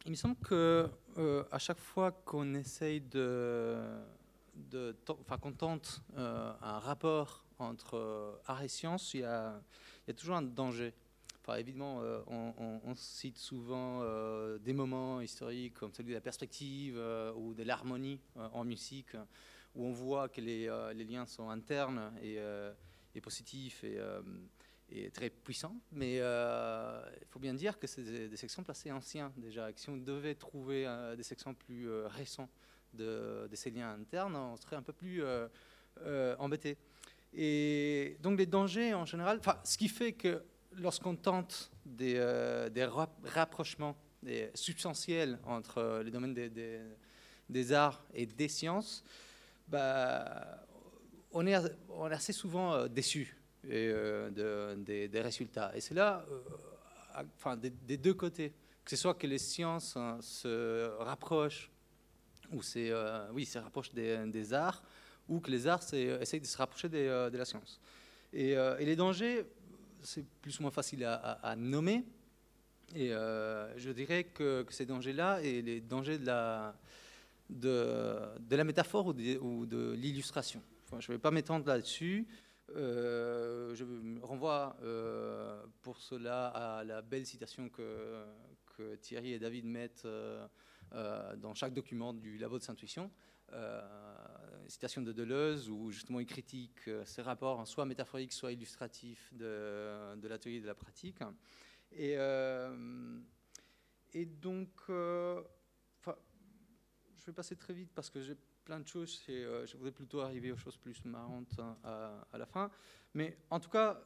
Il me semble que à chaque fois qu'on essaye qu'on tente un rapport entre art et science, il y a toujours un danger. Enfin, évidemment, on cite souvent des moments historiques comme celui de la perspective ou de l'harmonie en musique, où on voit que les liens sont internes et positifs et très puissants. Mais il faut bien dire que c'est des exemples assez anciens déjà. Que si on devait trouver des exemples plus récents de ces liens internes, on serait un peu plus embêté. Et donc les dangers en général, ce qui fait que lorsqu'on tente des rapprochements substantiels entre les domaines des arts et des sciences, on est assez souvent déçu des résultats. Et c'est là, des deux côtés, que ce soit que les sciences se rapprochent ou se rapprochent des arts, ou que les arts essayent de se rapprocher de la science. Et les dangers, c'est plus ou moins facile à nommer. Et je dirais que ces dangers-là et les dangers de la métaphore ou de l'illustration. Enfin, je ne vais pas m'étendre là-dessus. Je me renvoie pour cela à la belle citation que Thierry et David mettent dans chaque document du Labo de Saintuition. Citation de Deleuze où justement il critique ces rapports soit métaphoriques soit illustratifs de l'atelier de la pratique et donc je vais passer très vite parce que j'ai plein de choses et je voudrais plutôt arriver aux choses plus marrantes à la fin, mais en tout cas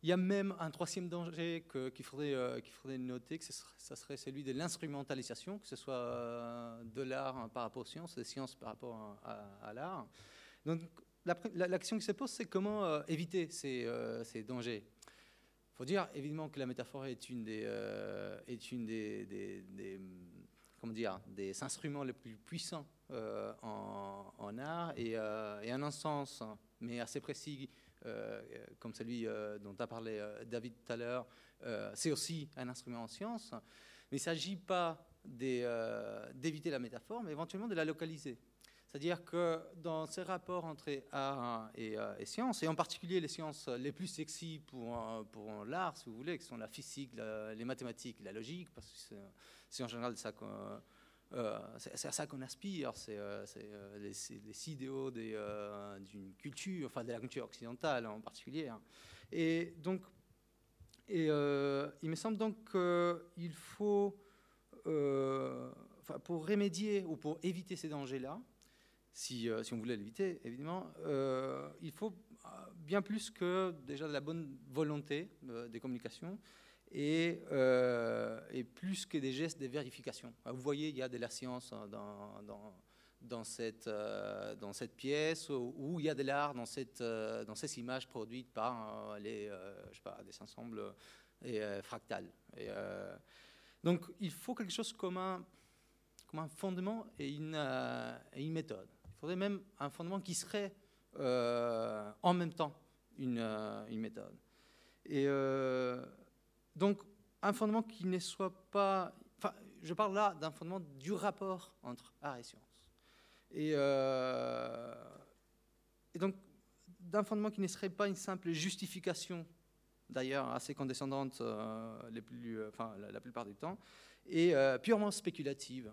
il y a même un troisième danger qu'il faudrait noter, que ça serait celui de l'instrumentalisation, que ce soit de l'art par rapport aux sciences, des sciences par rapport à l'art. Donc la question qui se pose, c'est comment éviter ces dangers. Il faut dire évidemment que la métaphore est une des instruments les plus puissants en art et en un sens, mais assez précis, comme celui dont a parlé David tout à l'heure, c'est aussi un instrument en science, mais il ne s'agit pas d'éviter la métaphore, mais éventuellement de la localiser. C'est-à-dire que dans ces rapports entre art et sciences, et en particulier les sciences les plus sexy pour l'art, si vous voulez, qui sont la physique, les mathématiques, la logique, parce que c'est en général ça c'est à ça qu'on aspire, c'est les idéaux d'une culture, enfin de la culture occidentale en particulier. Et donc, il me semble donc qu'il faut, pour remédier ou pour éviter ces dangers-là, si on voulait l'éviter, évidemment, il faut bien plus que déjà de la bonne volonté des communications et plus que des gestes de vérification. Vous voyez, il y a de la science dans cette pièce, où il y a de l'art dans ces images produites par des ensembles fractales. Donc, il faut quelque chose comme un fondement et une méthode. Il faudrait même un fondement qui serait en même temps une méthode. Et donc, un fondement qui ne soit pas... Enfin, je parle là d'un fondement du rapport entre art et science. Et donc, d'un fondement qui ne serait pas une simple justification, d'ailleurs assez condescendante la plupart du temps, et purement spéculative.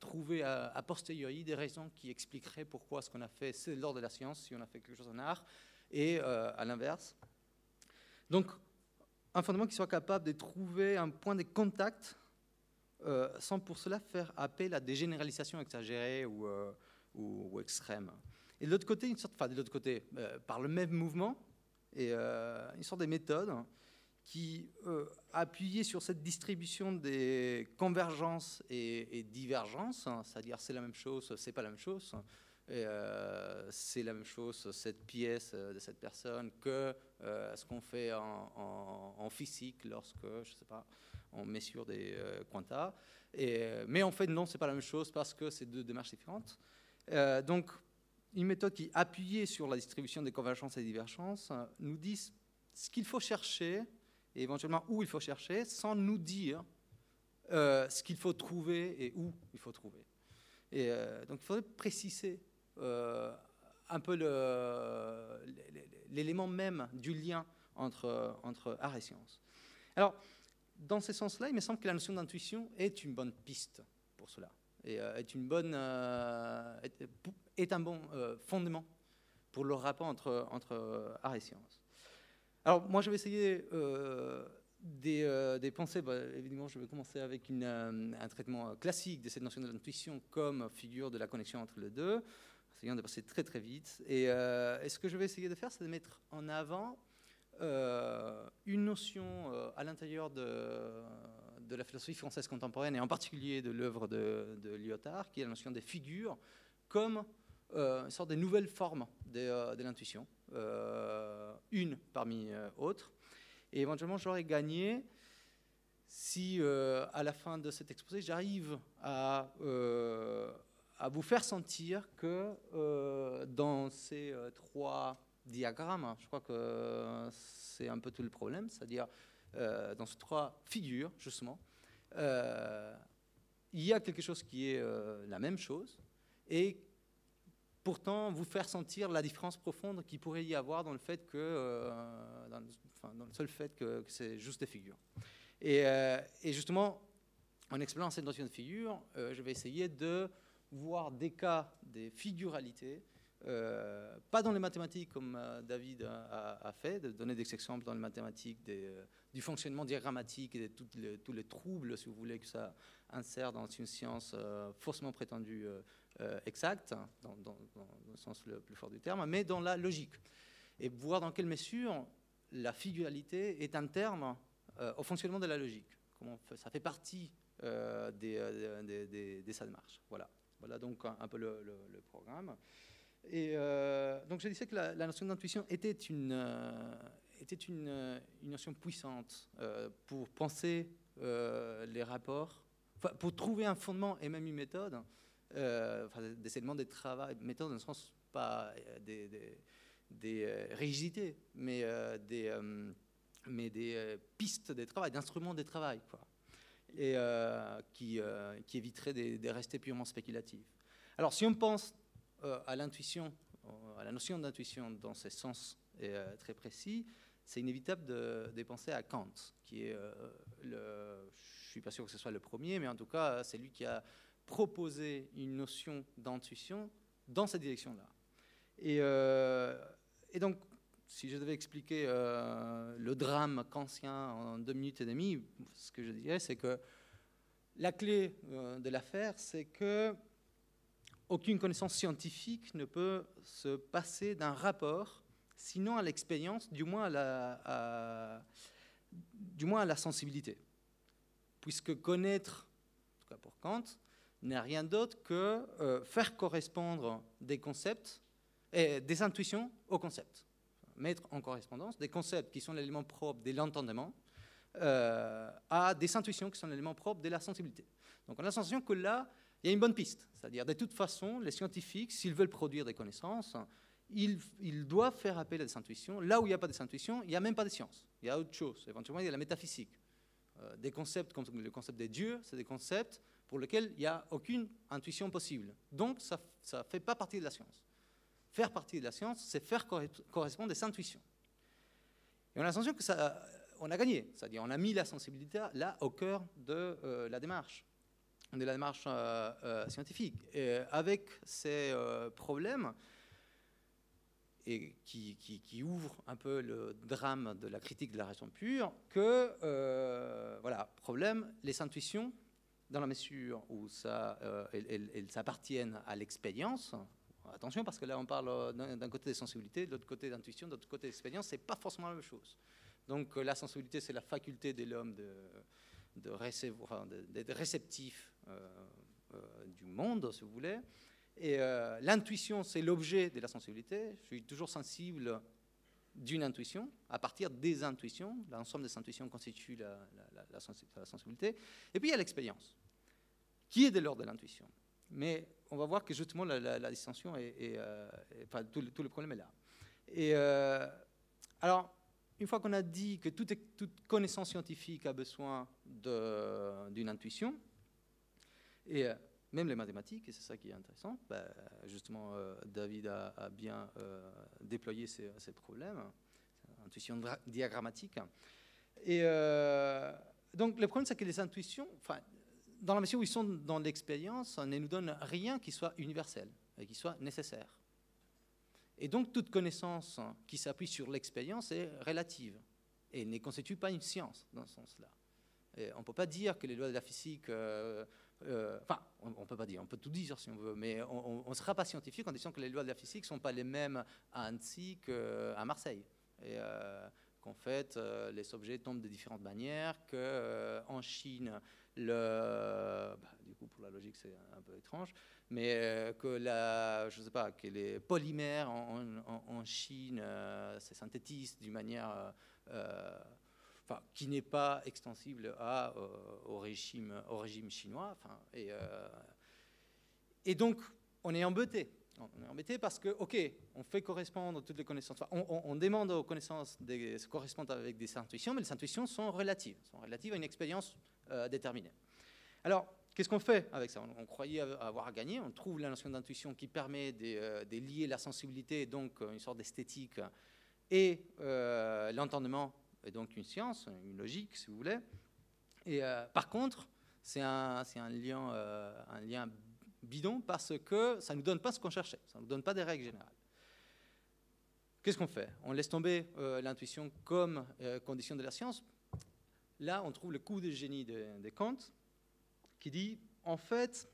Trouver a posteriori des raisons qui expliqueraient pourquoi ce qu'on a fait, c'est l'ordre de la science, si on a fait quelque chose en art, et à l'inverse. Donc, un fondement qui soit capable de trouver un point de contact sans pour cela faire appel à des généralisations exagérées ou extrêmes. Et de l'autre côté, par le même mouvement, et une sorte de méthode qui appuyait sur cette distribution des convergences et divergences, c'est-à-dire c'est la même chose, c'est pas la même chose, c'est la même chose cette pièce de cette personne que ce qu'on fait en physique lorsque, je sais pas, on mesure des quanta. Mais en fait, non, c'est pas la même chose parce que c'est deux démarches différentes. Donc, une méthode qui, appuyée sur la distribution des convergences et divergences, nous dit ce qu'il faut chercher et éventuellement où il faut chercher, sans nous dire ce qu'il faut trouver et où il faut trouver. Et donc il faudrait préciser un peu l'élément même du lien entre art et science. Alors, dans ce sens-là, il me semble que la notion d'intuition est une bonne piste pour cela, et est un bon fondement pour le rapport entre art et science. Alors, moi, je vais essayer des pensées. Évidemment, je vais commencer avec un traitement classique de cette notion de l'intuition comme figure de la connexion entre les deux, essayant de passer très très vite. Et ce que je vais essayer de faire, c'est de mettre en avant une notion à l'intérieur de la philosophie française contemporaine, et en particulier de l'œuvre de Lyotard, qui est la notion des figures, comme une sorte de nouvelle forme de l'intuition, une parmi autres. Et éventuellement, j'aurais gagné si, à la fin de cet exposé, j'arrive à vous faire sentir que dans ces trois diagrammes, je crois que c'est un peu tout le problème, c'est-à-dire dans ces trois figures, justement, il y a quelque chose qui est la même chose, et pourtant vous faire sentir la différence profonde qu'il pourrait y avoir dans le fait que, dans le seul fait que c'est juste des figures. Et justement, en explorant cette notion de figure, je vais essayer de voir des cas, des figuralités, pas dans les mathématiques comme David a fait, de donner des exemples dans les mathématiques du fonctionnement diagrammatique et de tous les troubles, si vous voulez, que ça insère dans une science faussement prétendue exacte, dans le sens le plus fort du terme, mais dans la logique. Et voir dans quelle mesure la figuralité est un terme au fonctionnement de la logique. Comment ça fait partie de sa démarche. Voilà donc un peu le programme. Et donc je disais que la notion d'intuition était une notion puissante pour penser les rapports, pour trouver un fondement et même une méthode, des éléments de travail, méthode dans le sens pas des rigidités, mais des pistes de travail, d'instruments de travail, quoi, et qui éviteraient de rester purement spéculatifs. Alors si on pense à l'intuition, à la notion d'intuition dans ce sens très précis, c'est inévitable de penser à Kant, qui est je ne suis pas sûr que ce soit le premier, mais en tout cas, c'est lui qui a proposé une notion d'intuition dans cette direction-là. Et donc, si je devais expliquer le drame kantien en 2 minutes et demie, ce que je dirais, c'est que la clé de l'affaire, c'est que aucune connaissance scientifique ne peut se passer d'un rapport, sinon à l'expérience, du moins à la sensibilité. Puisque connaître, en tout cas pour Kant, n'est rien d'autre que faire correspondre des concepts, des intuitions aux concepts. Mettre en correspondance des concepts qui sont l'élément propre de l'entendement à des intuitions qui sont l'élément propre de la sensibilité. Donc on a la sensation que là, il y a une bonne piste. C'est-à-dire, de toute façon, les scientifiques, s'ils veulent produire des connaissances, ils doivent faire appel à des intuitions. Là où il n'y a pas des intuitions, il n'y a même pas de science. Il y a autre chose. Éventuellement, il y a la métaphysique. Des concepts comme le concept des dieux, c'est des concepts pour lesquels il n'y a aucune intuition possible. Donc, ça ne fait pas partie de la science. Faire partie de la science, c'est faire correspondre des intuitions. Et on a l'impression que on a gagné. C'est-à-dire, on a mis la sensibilité là au cœur de la démarche scientifique. Et avec ces problèmes, et qui ouvre un peu le drame de la critique de la raison pure, que, problème, les intuitions, dans la mesure où elles appartiennent à l'expérience. Attention, parce que là, on parle d'un côté des sensibilités, de l'autre côté d'intuition, de l'autre côté d'expérience, c'est pas forcément la même chose. Donc, la sensibilité, c'est la faculté de l'homme d'être réceptif du monde, si vous voulez. Et l'intuition, c'est l'objet de la sensibilité. Je suis toujours sensible d'une intuition, à partir des intuitions. L'ensemble des intuitions constitue la sensibilité. Et puis, il y a l'expérience, qui est de l'ordre de l'intuition. Mais on va voir que justement, la distinction tout le problème est là. Et alors, une fois qu'on a dit que toute connaissance scientifique a besoin d'une intuition, et même les mathématiques, et c'est ça qui est intéressant, justement, David a bien déployé ces problèmes, intuition diagrammatique. Et donc, le problème, c'est que les intuitions, dans la mesure où ils sont dans l'expérience, ne nous donnent rien qui soit universel et qui soit nécessaire. Et donc, toute connaissance qui s'appuie sur l'expérience est relative et ne constitue pas une science dans ce sens-là. Et on ne peut pas dire que les lois de la physique... on peut pas dire, on peut tout dire si on veut, mais on ne sera pas scientifique en disant que les lois de la physique ne sont pas les mêmes à Annecy qu'à Marseille. Et qu'en fait, les objets tombent de différentes manières, qu'en Chine, du coup, pour la logique, c'est un peu étrange, mais que les polymères en Chine se synthétisent d'une manière qui n'est pas extensible au régime chinois. Et donc, on est embêté. On est embêté parce que, on fait correspondre toutes les connaissances. On demande aux connaissances de se correspondre avec des intuitions, mais les intuitions sont relatives à une expérience déterminée. Alors, qu'est-ce qu'on fait avec ça? On croyait avoir gagné. On trouve la notion d'intuition qui permet de lier la sensibilité, donc une sorte d'esthétique, et l'entendement, et donc une science, une logique, si vous voulez. Et par contre, c'est un lien bidon parce que ça ne nous donne pas ce qu'on cherchait, ça ne nous donne pas des règles générales. Qu'est-ce qu'on fait? On laisse tomber l'intuition comme condition de la science. Là, on trouve le coup de génie de Kant qui dit, en fait,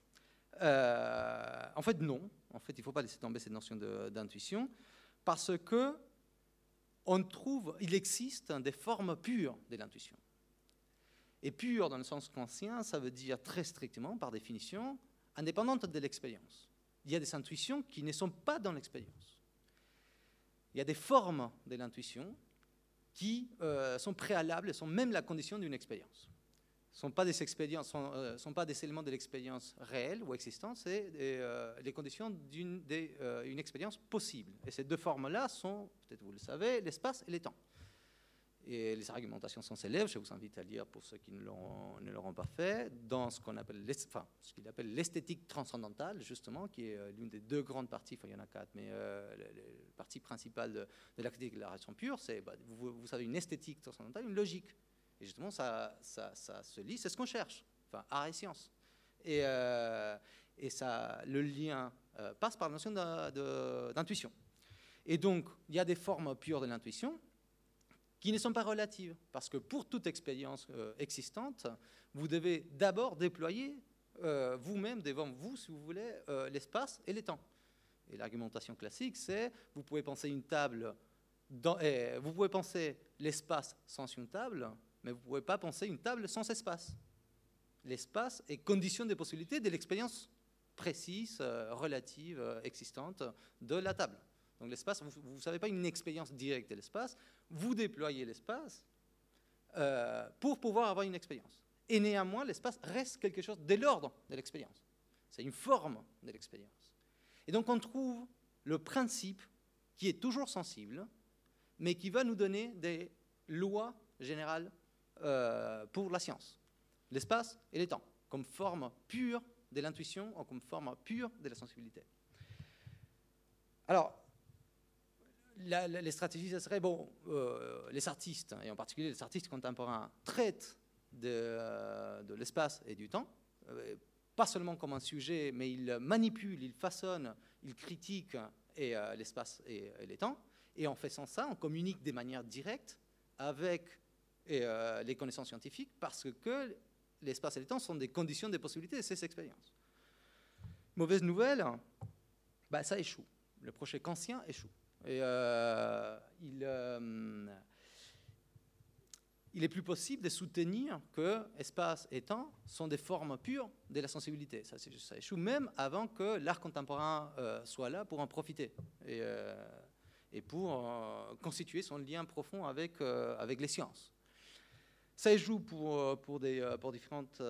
non. En fait, il ne faut pas laisser tomber cette notion d'intuition parce que il existe des formes pures de l'intuition. Et pure, dans le sens kantien, ça veut dire très strictement, par définition, indépendante de l'expérience. Il y a des intuitions qui ne sont pas dans l'expérience. Il y a des formes de l'intuition qui sont préalables, sont même la condition d'une expérience. Ce ne sont pas des expériences, sont pas des éléments de l'expérience réelle ou existante, c'est les conditions d'une expérience possible. Et ces deux formes-là sont, peut-être vous le savez, l'espace et le temps. Et les argumentations sont célèbres, je vous invite à lire pour ceux qui ne l'auront pas fait, dans ce qu'il appelle l'esthétique transcendantale, justement, qui est l'une des deux grandes parties, il y en a quatre, mais la partie principale de la critique de la raison pure, c'est, vous savez, une esthétique transcendantale, une logique. Et justement, ça se lit, c'est ce qu'on cherche, art et science. Et le lien passe par la notion d'intuition. Et donc, il y a des formes pures de l'intuition qui ne sont pas relatives, parce que pour toute expérience existante, vous devez d'abord déployer vous-même, devant vous, si vous voulez, l'espace et le temps. Et l'argumentation classique, c'est, vous pouvez penser une table, vous pouvez penser l'espace sans une table, mais vous ne pouvez pas penser une table sans espace. L'espace est condition des possibilités de l'expérience précise, relative, existante de la table. Donc l'espace, vous ne savez pas une expérience directe de l'espace, vous déployez l'espace pour pouvoir avoir une expérience. Et néanmoins, l'espace reste quelque chose de l'ordre de l'expérience. C'est une forme de l'expérience. Et donc on trouve le principe qui est toujours sensible, mais qui va nous donner des lois générales pour la science. L'espace et le temps, comme forme pure de l'intuition ou comme forme pure de la sensibilité. Alors, les stratégies, ce serait, les artistes, et en particulier les artistes contemporains, traitent de l'espace et du temps, pas seulement comme un sujet, mais ils manipulent, ils façonnent, ils critiquent l'espace et les temps, et en faisant ça, on communique de manière directe avec les connaissances scientifiques, parce que l'espace et le temps sont des conditions des possibilités de ces expériences. Mauvaise nouvelle, ça échoue. Le projet kantien échoue. Et il est plus possible de soutenir que espace et temps sont des formes pures de la sensibilité. Ça échoue même avant que l'art contemporain soit là pour en profiter et pour constituer son lien profond avec les sciences. Ça échoue pour différentes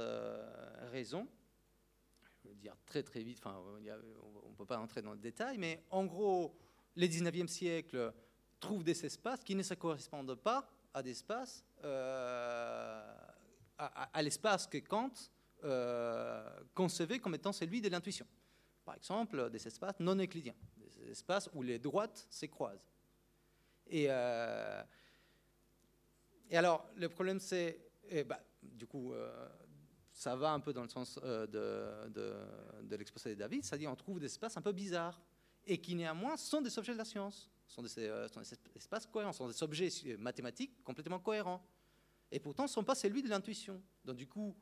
raisons. Je vais dire très très vite, on ne peut pas entrer dans le détail, mais en gros, le 19e siècle trouve des espaces qui ne se correspondent pas à des espaces, à l'espace que Kant concevait comme étant celui de l'intuition. Par exemple, des espaces non euclidiens, des espaces où les droites se croisent. Et alors, le problème, c'est, du coup, ça va un peu dans le sens de l'exposé de David, c'est-à-dire on trouve des espaces un peu bizarres, et qui néanmoins sont des objets de la science, sont des espaces cohérents, sont des objets mathématiques complètement cohérents, et pourtant ne sont pas celui de l'intuition. Donc du coup,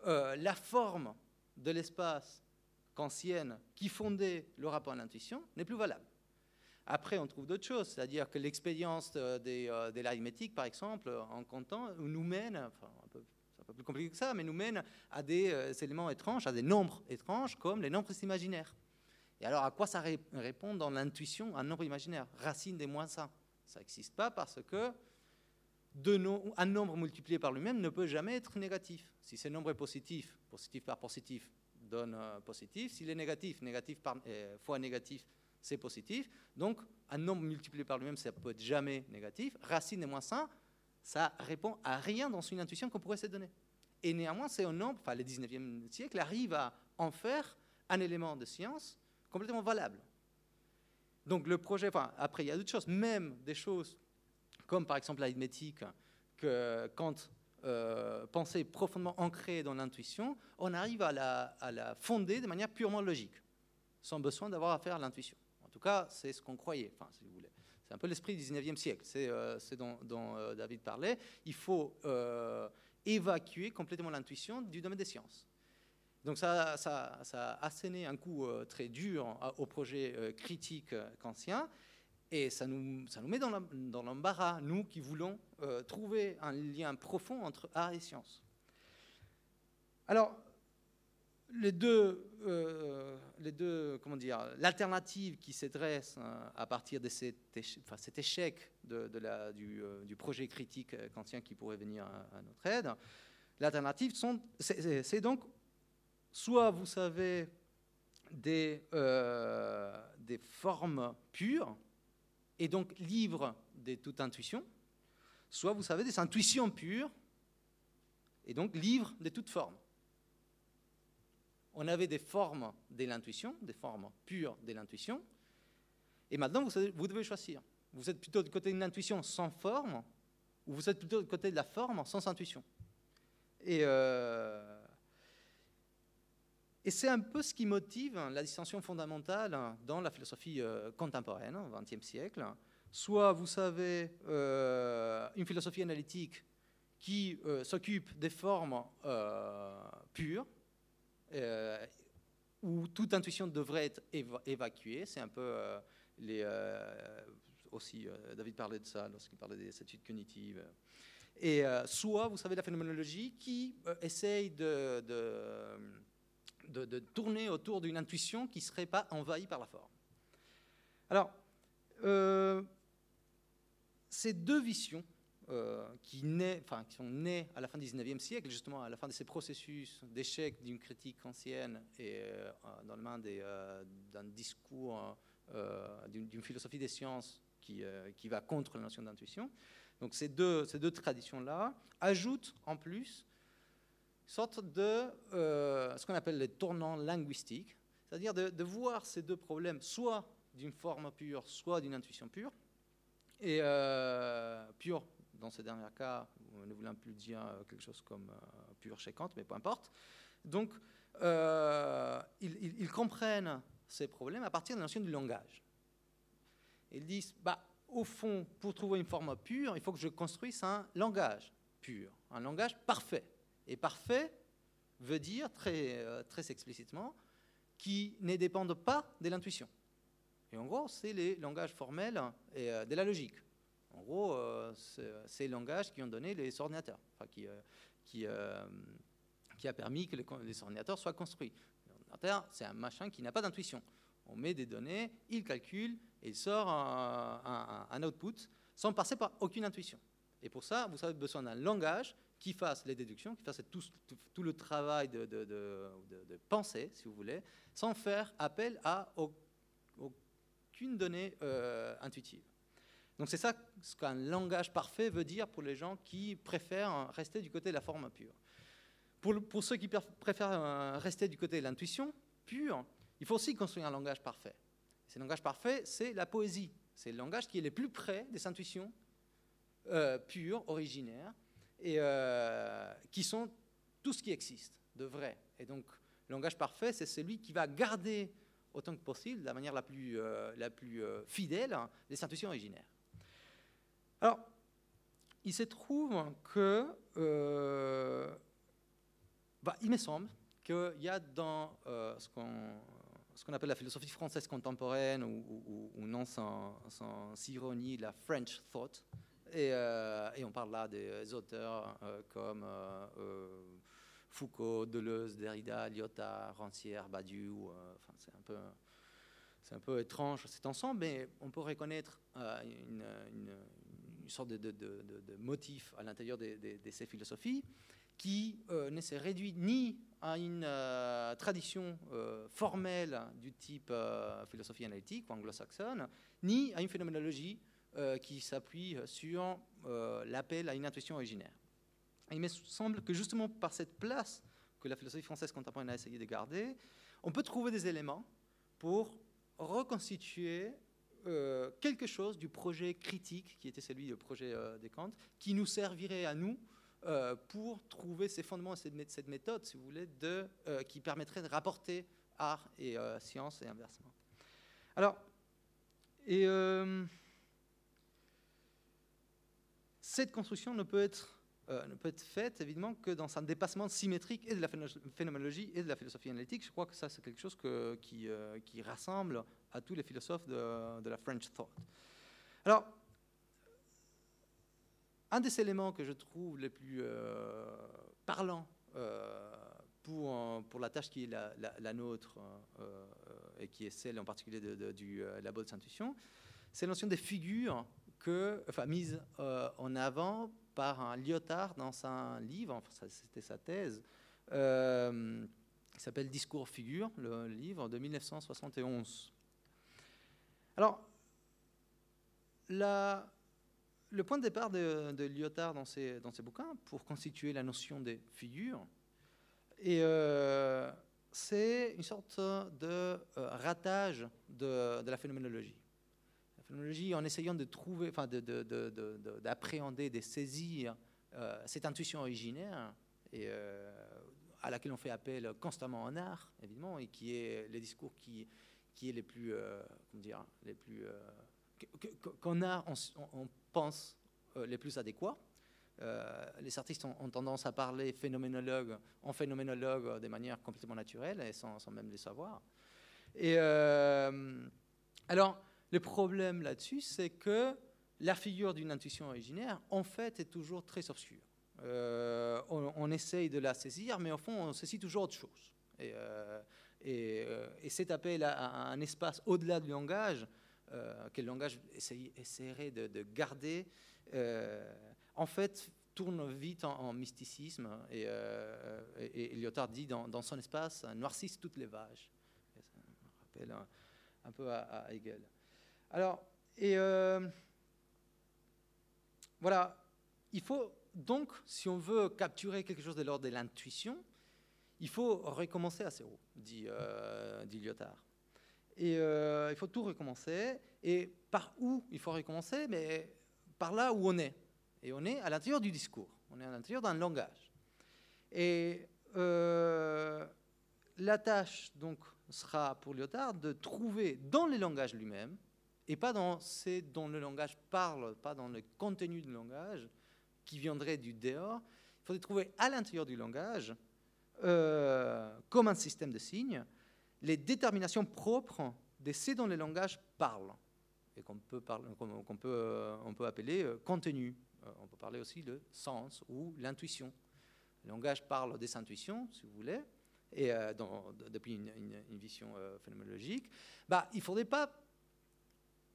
la forme de l'espace kantienne qui fondait le rapport à l'intuition n'est plus valable. Après, on trouve d'autres choses, c'est-à-dire que l'expérience de l'arithmétique, par exemple, en comptant, nous mène, enfin, c'est un peu plus compliqué que ça, mais nous mène à des éléments étranges, à des nombres étranges, comme les nombres imaginaires. Et alors, à quoi ça répond dans l'intuition, un nombre imaginaire? Racine des -1. Ça n'existe pas parce que un nombre multiplié par lui-même ne peut jamais être négatif. Si ce nombre est positif, positif par positif donne positif. S'il est négatif, négatif fois négatif, c'est positif. Donc, un nombre multiplié par lui-même, ça ne peut être jamais négatif. Racine des -1, ça répond à rien dans une intuition qu'on pourrait se donner. Et néanmoins, c'est un nombre, enfin, le 19e siècle arrive à en faire un élément de science complètement valable. Donc, le projet, enfin, après, il y a d'autres choses, même des choses comme, par exemple, l'arithmétique, que Kant pensait profondément ancrée dans l'intuition, on arrive à la fonder de manière purement logique, sans besoin d'avoir à faire à l'intuition. En tout cas, c'est ce qu'on croyait, enfin, si vous voulez. C'est un peu l'esprit du 19e siècle, c'est ce dont David parlait. Il faut évacuer complètement l'intuition du domaine des sciences. Donc ça a asséné un coup très dur au projet critique kantien, et ça nous met dans l'embarras, nous qui voulons trouver un lien profond entre art et science. Alors, l'alternative qui se dresse à partir de cet échec du projet critique kantien qui pourrait venir à notre aide, l'alternative, c'est donc soit vous savez des formes pures et donc libres de toute intuition, soit vous savez des intuitions pures et donc libres de toute forme. On avait des formes de l'intuition, des formes pures de l'intuition, et maintenant vous devez choisir. Vous êtes plutôt du côté d'une intuition sans forme, ou vous êtes plutôt du côté de la forme sans intuition. Et c'est un peu ce qui motive la distinction fondamentale dans la philosophie contemporaine, au XXe siècle. Soit vous savez une philosophie analytique qui s'occupe des formes pures, où toute intuition devrait être évacuée. C'est un peu aussi, David parlait de ça lorsqu'il parlait des études cognitives. Et soit vous savez la phénoménologie qui essaye de tourner autour d'une intuition qui ne serait pas envahie par la forme. Alors, ces deux visions qui sont nées à la fin du XIXe siècle, justement à la fin de ces processus d'échec d'une critique ancienne et dans le main d'un discours, d'une philosophie des sciences qui va contre la notion d'intuition. Donc ces deux traditions-là ajoutent en plus une sorte de ce qu'on appelle les tournants linguistiques, c'est-à-dire de voir ces deux problèmes soit d'une forme pure, soit d'une intuition pure. Et pure, dans ce dernier cas, ne voulant plus dire quelque chose comme pur chez Kant, mais peu importe. Donc, ils comprennent ces problèmes à partir de la notion du langage. Ils disent, au fond, pour trouver une forme pure, il faut que je construise un langage pur, un langage parfait. Et parfait veut dire, très, très explicitement, qui ne dépendent pas de l'intuition. Et en gros, c'est les langages formels et de la logique. En gros, c'est les langages qui ont donné les ordinateurs, enfin, qui a permis que les ordinateurs soient construits. L'ordinateur, c'est un machin qui n'a pas d'intuition. On met des données, il calcule et il sort un output sans passer par aucune intuition. Et pour ça, vous avez besoin d'un langage qui fasse les déductions, qui fasse tout le travail de pensée, si vous voulez, sans faire appel à aucune donnée intuitive. Donc c'est ça ce qu'un langage parfait veut dire pour les gens qui préfèrent rester du côté de la forme pure. Pour ceux qui préfèrent rester du côté de l'intuition pure, il faut aussi construire un langage parfait. Ce langage parfait, c'est la poésie. C'est le langage qui est le plus près des intuitions pures, originaires, et qui sont tout ce qui existe de vrai. Et donc, le langage parfait, c'est celui qui va garder autant que possible, de la manière la plus fidèle, les intuitions originaires. Alors, il se trouve que, il me semble qu'il y a dans ce qu'on appelle la philosophie française contemporaine, ou non sans ironie, la French thought, et on parle là des auteurs comme Foucault, Deleuze, Derrida, Lyotard, Rancière, Badiou. C'est un peu étrange cet ensemble, mais on peut reconnaître une sorte de motif à l'intérieur de ces philosophies qui ne se réduit ni à une tradition formelle du type philosophie analytique ou anglo-saxonne, ni à une phénoménologie qui s'appuie sur l'appel à une intuition originaire. Et il me semble que justement par cette place que la philosophie française contemporaine a essayé de garder, on peut trouver des éléments pour reconstituer quelque chose du projet critique qui était celui du projet de Kant, qui nous servirait à nous pour trouver ces fondements, cette méthode, si vous voulez, qui permettrait de rapporter art et science et inversement. Alors, cette construction ne peut être faite, évidemment, que dans un dépassement symétrique et de la phénoménologie et de la philosophie analytique. Je crois que ça, c'est quelque chose qui rassemble à tous les philosophes de la French thought. Alors, un des éléments que je trouve les plus parlants pour la tâche qui est la nôtre et qui est celle en particulier du labo des intuitions, c'est la notion des figures mise en avant par un Lyotard dans un livre, c'était sa thèse, qui s'appelle Discours-figure, le livre de 1971. Alors, le point de départ de Lyotard dans ses bouquins pour constituer la notion des figures, c'est une sorte de ratage de la phénoménologie. En essayant de trouver, d'appréhender, de saisir cette intuition originaire à laquelle on fait appel constamment en art, évidemment, et qui est les discours qui est les plus, qu'en art on pense les plus adéquats. Les artistes ont tendance à parler en phénoménologue de manière complètement naturelle et sans même le savoir. Et alors, le problème là-dessus, c'est que la figure d'une intuition originaire, en fait, est toujours très obscure. On essaye de la saisir, mais au fond, on saisit toujours autre chose. Et cet appel à un espace au-delà du langage, que le langage essaierait de garder, en fait, tourne vite en mysticisme. Et Lyotard dit dans son espace, noircissent toutes les vaches. Ça me rappelle un peu à Hegel. Alors, voilà, il faut donc, si on veut capturer quelque chose de l'ordre de l'intuition, il faut recommencer à zéro, dit Lyotard. Et il faut tout recommencer. Et par où il faut recommencer? Mais par là où on est. Et on est à l'intérieur du discours. On est à l'intérieur d'un langage. Et la tâche, donc, sera pour Lyotard de trouver dans le langage lui-même, et pas dans ce dont le langage parle, pas dans le contenu du langage, qui viendrait du dehors. Il faut trouver à l'intérieur du langage, comme un système de signes, les déterminations propres de ce dont le langage parle, et qu'on peut appeler contenu. On peut parler aussi de sens ou l'intuition. Le langage parle des intuitions, si vous voulez, et depuis une vision phénoménologique. Il ne faudrait pas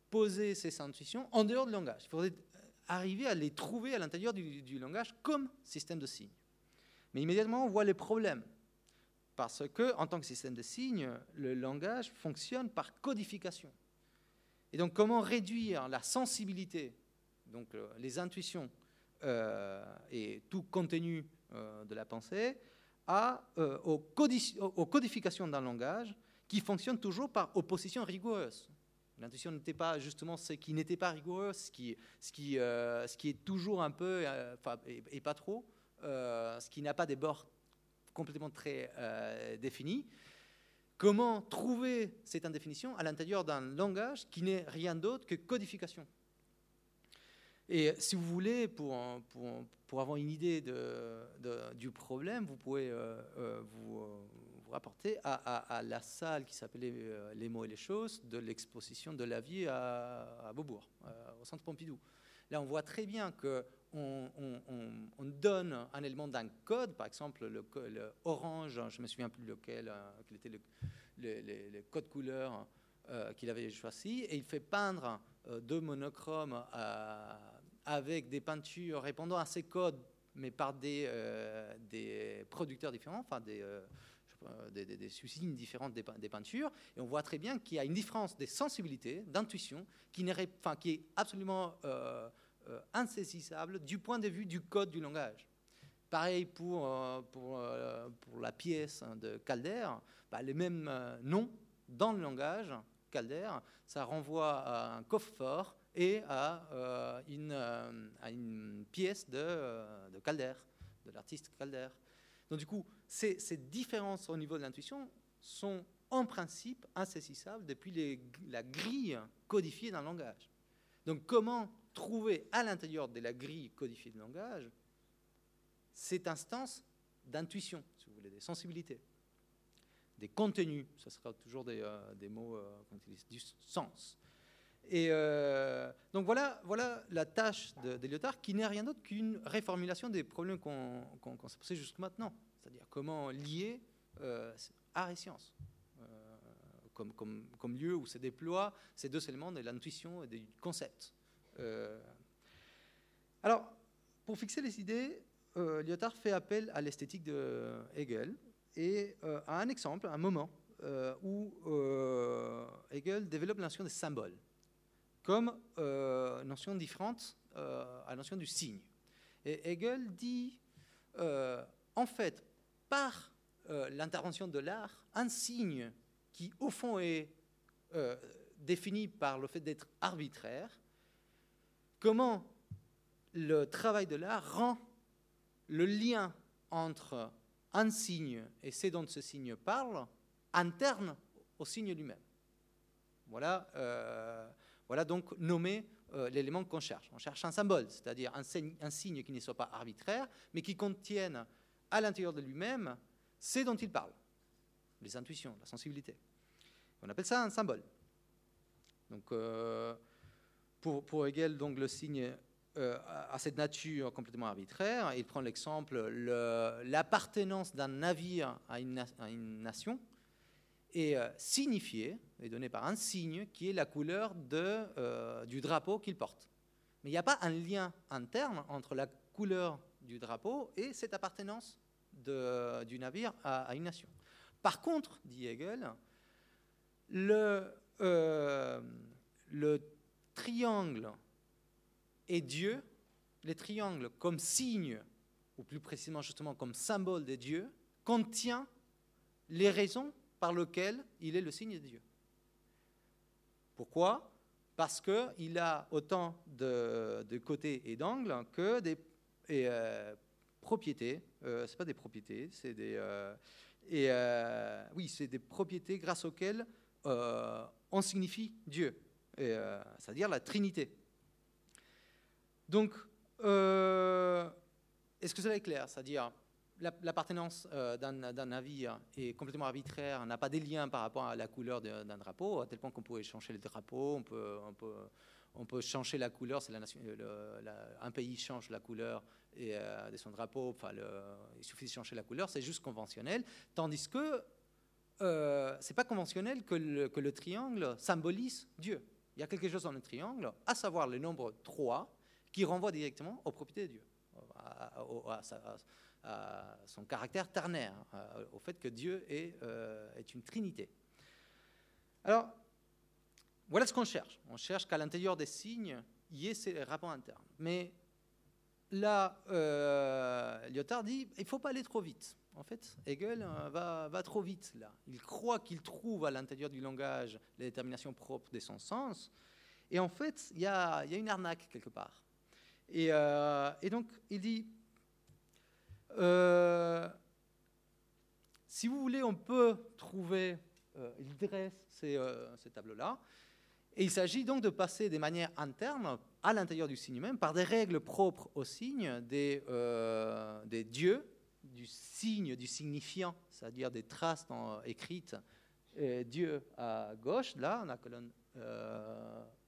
poser ces intuitions en dehors du langage. Il faudrait arriver à les trouver à l'intérieur du langage comme système de signes. Mais immédiatement, on voit les problèmes. Parce que, en tant que système de signes, le langage fonctionne par codification. Et donc, comment réduire la sensibilité, donc les intuitions et tout contenu de la pensée, aux codifications d'un langage qui fonctionne toujours par opposition rigoureuse. L'intuition n'était pas justement ce qui n'était pas rigoureux, ce qui est toujours un peu, et pas trop, ce qui n'a pas des bords complètement très définis. Comment trouver cette indéfinition à l'intérieur d'un langage qui n'est rien d'autre que codification? Et si vous voulez, pour avoir une idée du problème, vous pouvez vous rapporter à la salle qui s'appelait Les mots et les choses de l'exposition de la vie à Beaubourg, au Centre Pompidou. Là, on voit très bien qu'on donne un élément d'un code, par exemple le orange, je ne me souviens plus lequel était le code couleur qu'il avait choisi, et il fait peindre deux monochromes avec des peintures répondant à ces codes, mais par des producteurs différents, enfin des usines différentes des peintures, et on voit très bien qu'il y a une différence des sensibilités, d'intuition, qui est absolument insaisissable du point de vue du code du langage. Pareil pour la pièce de Calder, les mêmes noms dans le langage Calder, ça renvoie à un coffre-fort et à une pièce de Calder, de l'artiste Calder. Donc du coup, ces différences au niveau de l'intuition sont en principe insaisissables depuis la grille codifiée d'un langage. Donc comment trouver à l'intérieur de la grille codifiée du langage cette instance d'intuition, si vous voulez, des sensibilités, des contenus, ce sera toujours des mots qu'on utilise, du sens. Et donc voilà la tâche de Lyotard, qui n'est rien d'autre qu'une réformulation des problèmes qu'on s'est posés jusqu'à maintenant. C'est-à-dire comment lier art et science, comme lieu où se déploient ces deux éléments de l'intuition et du concept. Alors, pour fixer les idées, Lyotard fait appel à l'esthétique de Hegel et à un exemple, un moment où Hegel développe la notion des symboles comme notion différente à la notion du signe. Et Hegel dit, en fait, par l'intervention de l'art, un signe qui, au fond, est défini par le fait d'être arbitraire, comment le travail de l'art rend le lien entre un signe et ce dont ce signe parle interne au signe lui-même. Voilà donc nommé l'élément qu'on cherche. On cherche un symbole, c'est-à-dire un signe qui ne soit pas arbitraire, mais qui contienne à l'intérieur de lui-même ce dont il parle, les intuitions, la sensibilité. On appelle ça un symbole. Donc, pour Hegel, donc, le signe a cette nature complètement arbitraire. Il prend l'exemple, l'appartenance d'un navire à une nation est signifiée, est donnée par un signe qui est la couleur du drapeau qu'il porte. Mais il n'y a pas un lien interne entre la couleur du drapeau et cette appartenance du navire à une nation. Par contre, dit Hegel, le triangle et Dieu, les triangles comme signe, ou plus précisément justement comme symbole de Dieu, contient les raisons par lesquelles il est le signe de Dieu. Pourquoi ? Parce qu'il a autant de côtés et d'angles que des propriétés. C'est pas des propriétés, c'est c'est des propriétés grâce auxquelles on signifie Dieu, c'est-à-dire la Trinité. Donc, est-ce que cela est clair ? C'est-à-dire, l'appartenance d'un navire est complètement arbitraire, n'a pas des liens par rapport à la couleur d'un drapeau, à tel point qu'on pourrait changer le drapeau, on peut changer la couleur, c'est un pays change la couleur de son drapeau, il suffit de changer la couleur, c'est juste conventionnel, tandis que c'est pas conventionnel que le triangle symbolise Dieu. Il y a quelque chose dans le triangle, à savoir le nombre 3, qui renvoie directement aux propriétés de Dieu, à son caractère ternaire, au fait que Dieu est une trinité. Alors, voilà ce qu'on cherche. On cherche qu'à l'intérieur des signes, il y ait ces rapports internes. Mais là, Lyotard dit il ne faut pas aller trop vite. En fait, Hegel va trop vite là. Il croit qu'il trouve à l'intérieur du langage la détermination propre de son sens. Et en fait, il y a une arnaque quelque part. Et donc, il dit si vous voulez, on peut trouver. Il dresse ces tableaux-là. Et il s'agit donc de passer des manières internes à l'intérieur du signe même par des règles propres au signe, des dieux, du signe, du signifiant, c'est-à-dire des traces écrites, Dieu à gauche, là, dans la colonne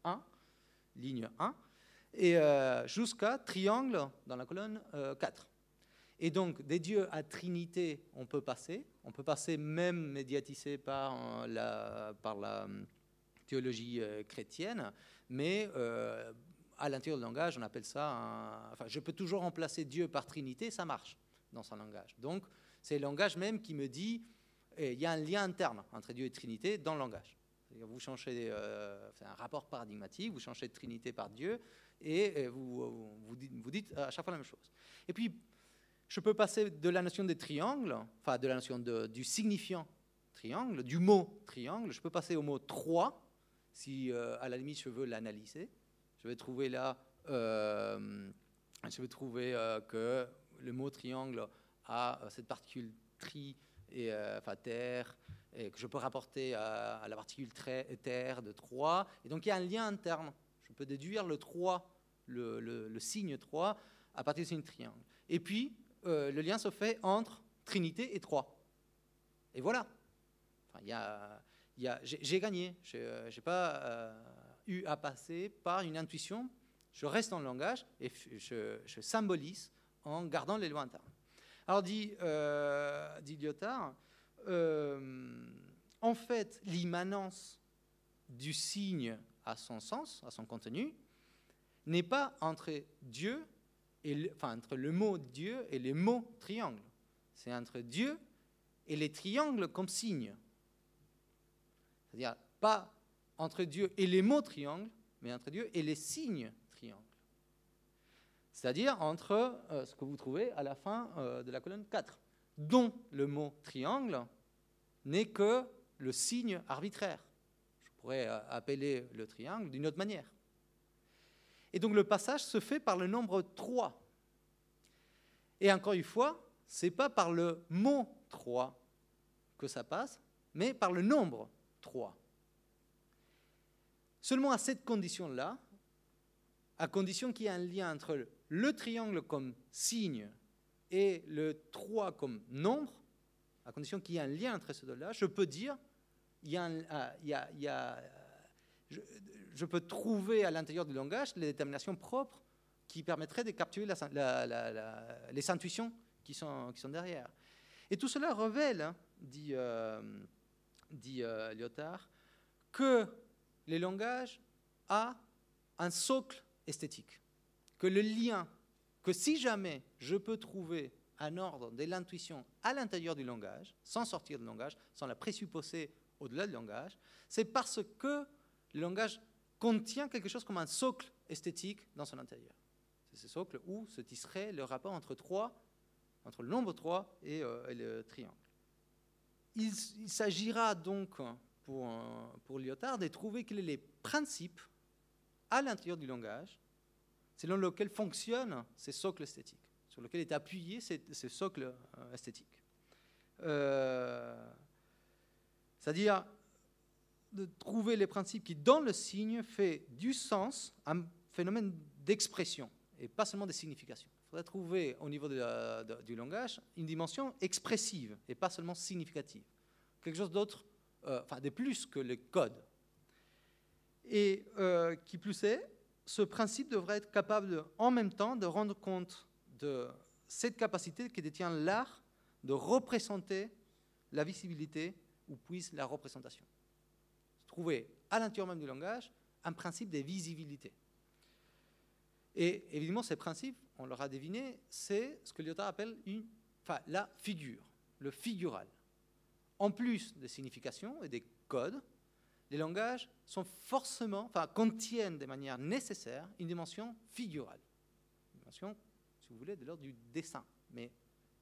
1, ligne 1, et jusqu'à triangle dans la colonne 4. Et donc, des dieux à trinité, on peut passer même médiatisé par la théologie chrétienne, mais à l'intérieur du langage, on appelle ça je peux toujours remplacer Dieu par Trinité, ça marche dans son langage. Donc, c'est le langage même qui me dit il y a un lien interne entre Dieu et Trinité dans le langage. Vous changez, c'est un rapport paradigmatique, vous changez de Trinité par Dieu, et vous dites à chaque fois la même chose. Et puis, je peux passer de la notion des triangles, enfin de la notion du signifiant triangle, du mot triangle, je peux passer au mot 3, si à la limite je veux l'analyser. Je vais trouver là, que le mot triangle a cette particule tri, et, terre, et que je peux rapporter à la particule terre de 3. Et donc il y a un lien interne. Je peux déduire le 3, le signe 3, à partir du signe triangle. Et puis, le lien se fait entre Trinité et 3. Et voilà. Enfin, j'ai gagné. Je n'ai pas eu à passer par une intuition. Je reste dans le langage et je symbolise en gardant les lois internes. Alors, dit Lyotard, en fait, l'immanence du signe à son sens, à son contenu, n'est pas entre Dieu entre le mot Dieu et les mots triangle. C'est entre Dieu et les triangles comme signes. C'est-à-dire pas entre Dieu et les mots triangles, mais entre Dieu et les signes triangles. C'est-à-dire entre ce que vous trouvez à la fin de la colonne 4, dont le mot triangle n'est que le signe arbitraire. Je pourrais appeler le triangle d'une autre manière. Et donc le passage se fait par le nombre 3. Et encore une fois, ce n'est pas par le mot 3 que ça passe, mais par le nombre 3. Seulement à cette condition-là, à condition qu'il y ait un lien entre le triangle comme signe et le 3 comme nombre, à condition qu'il y ait un lien entre ces deux-là, je peux dire, je peux trouver à l'intérieur du langage les déterminations propres qui permettraient de capturer les intuitions qui sont derrière. Et tout cela révèle, dit Lyotard, que le langage a un socle esthétique, que le lien, que si jamais je peux trouver un ordre de l'intuition à l'intérieur du langage, sans sortir du langage, sans la présupposer au-delà du langage, c'est parce que le langage contient quelque chose comme un socle esthétique dans son intérieur. C'est ce socle où se tisserait le rapport entre le nombre 3 et le triangle. Il s'agira donc, pour Lyotard, de trouver quels sont les principes à l'intérieur du langage selon lesquels fonctionnent ces socles esthétiques, sur lesquels est appuyé ce socle esthétique. C'est-à-dire de trouver les principes qui, dans le signe, fait du sens un phénomène d'expression et pas seulement de signification. Il faudrait trouver au niveau du langage une dimension expressive et pas seulement significative. Quelque chose d'autre, de plus que le code. Et qui plus est, ce principe devrait être capable en même temps de rendre compte de cette capacité que détient l'art de représenter la visibilité ou puise la représentation. Trouver à l'intérieur même du langage un principe de visibilité. Et évidemment, ces principes, on l'aura deviné, c'est ce que Lyotard appelle la figure, le figural. En plus des significations et des codes, les langages sont forcément, contiennent de manière nécessaire une dimension figurale. Une dimension, si vous voulez, de l'ordre du dessin. Mais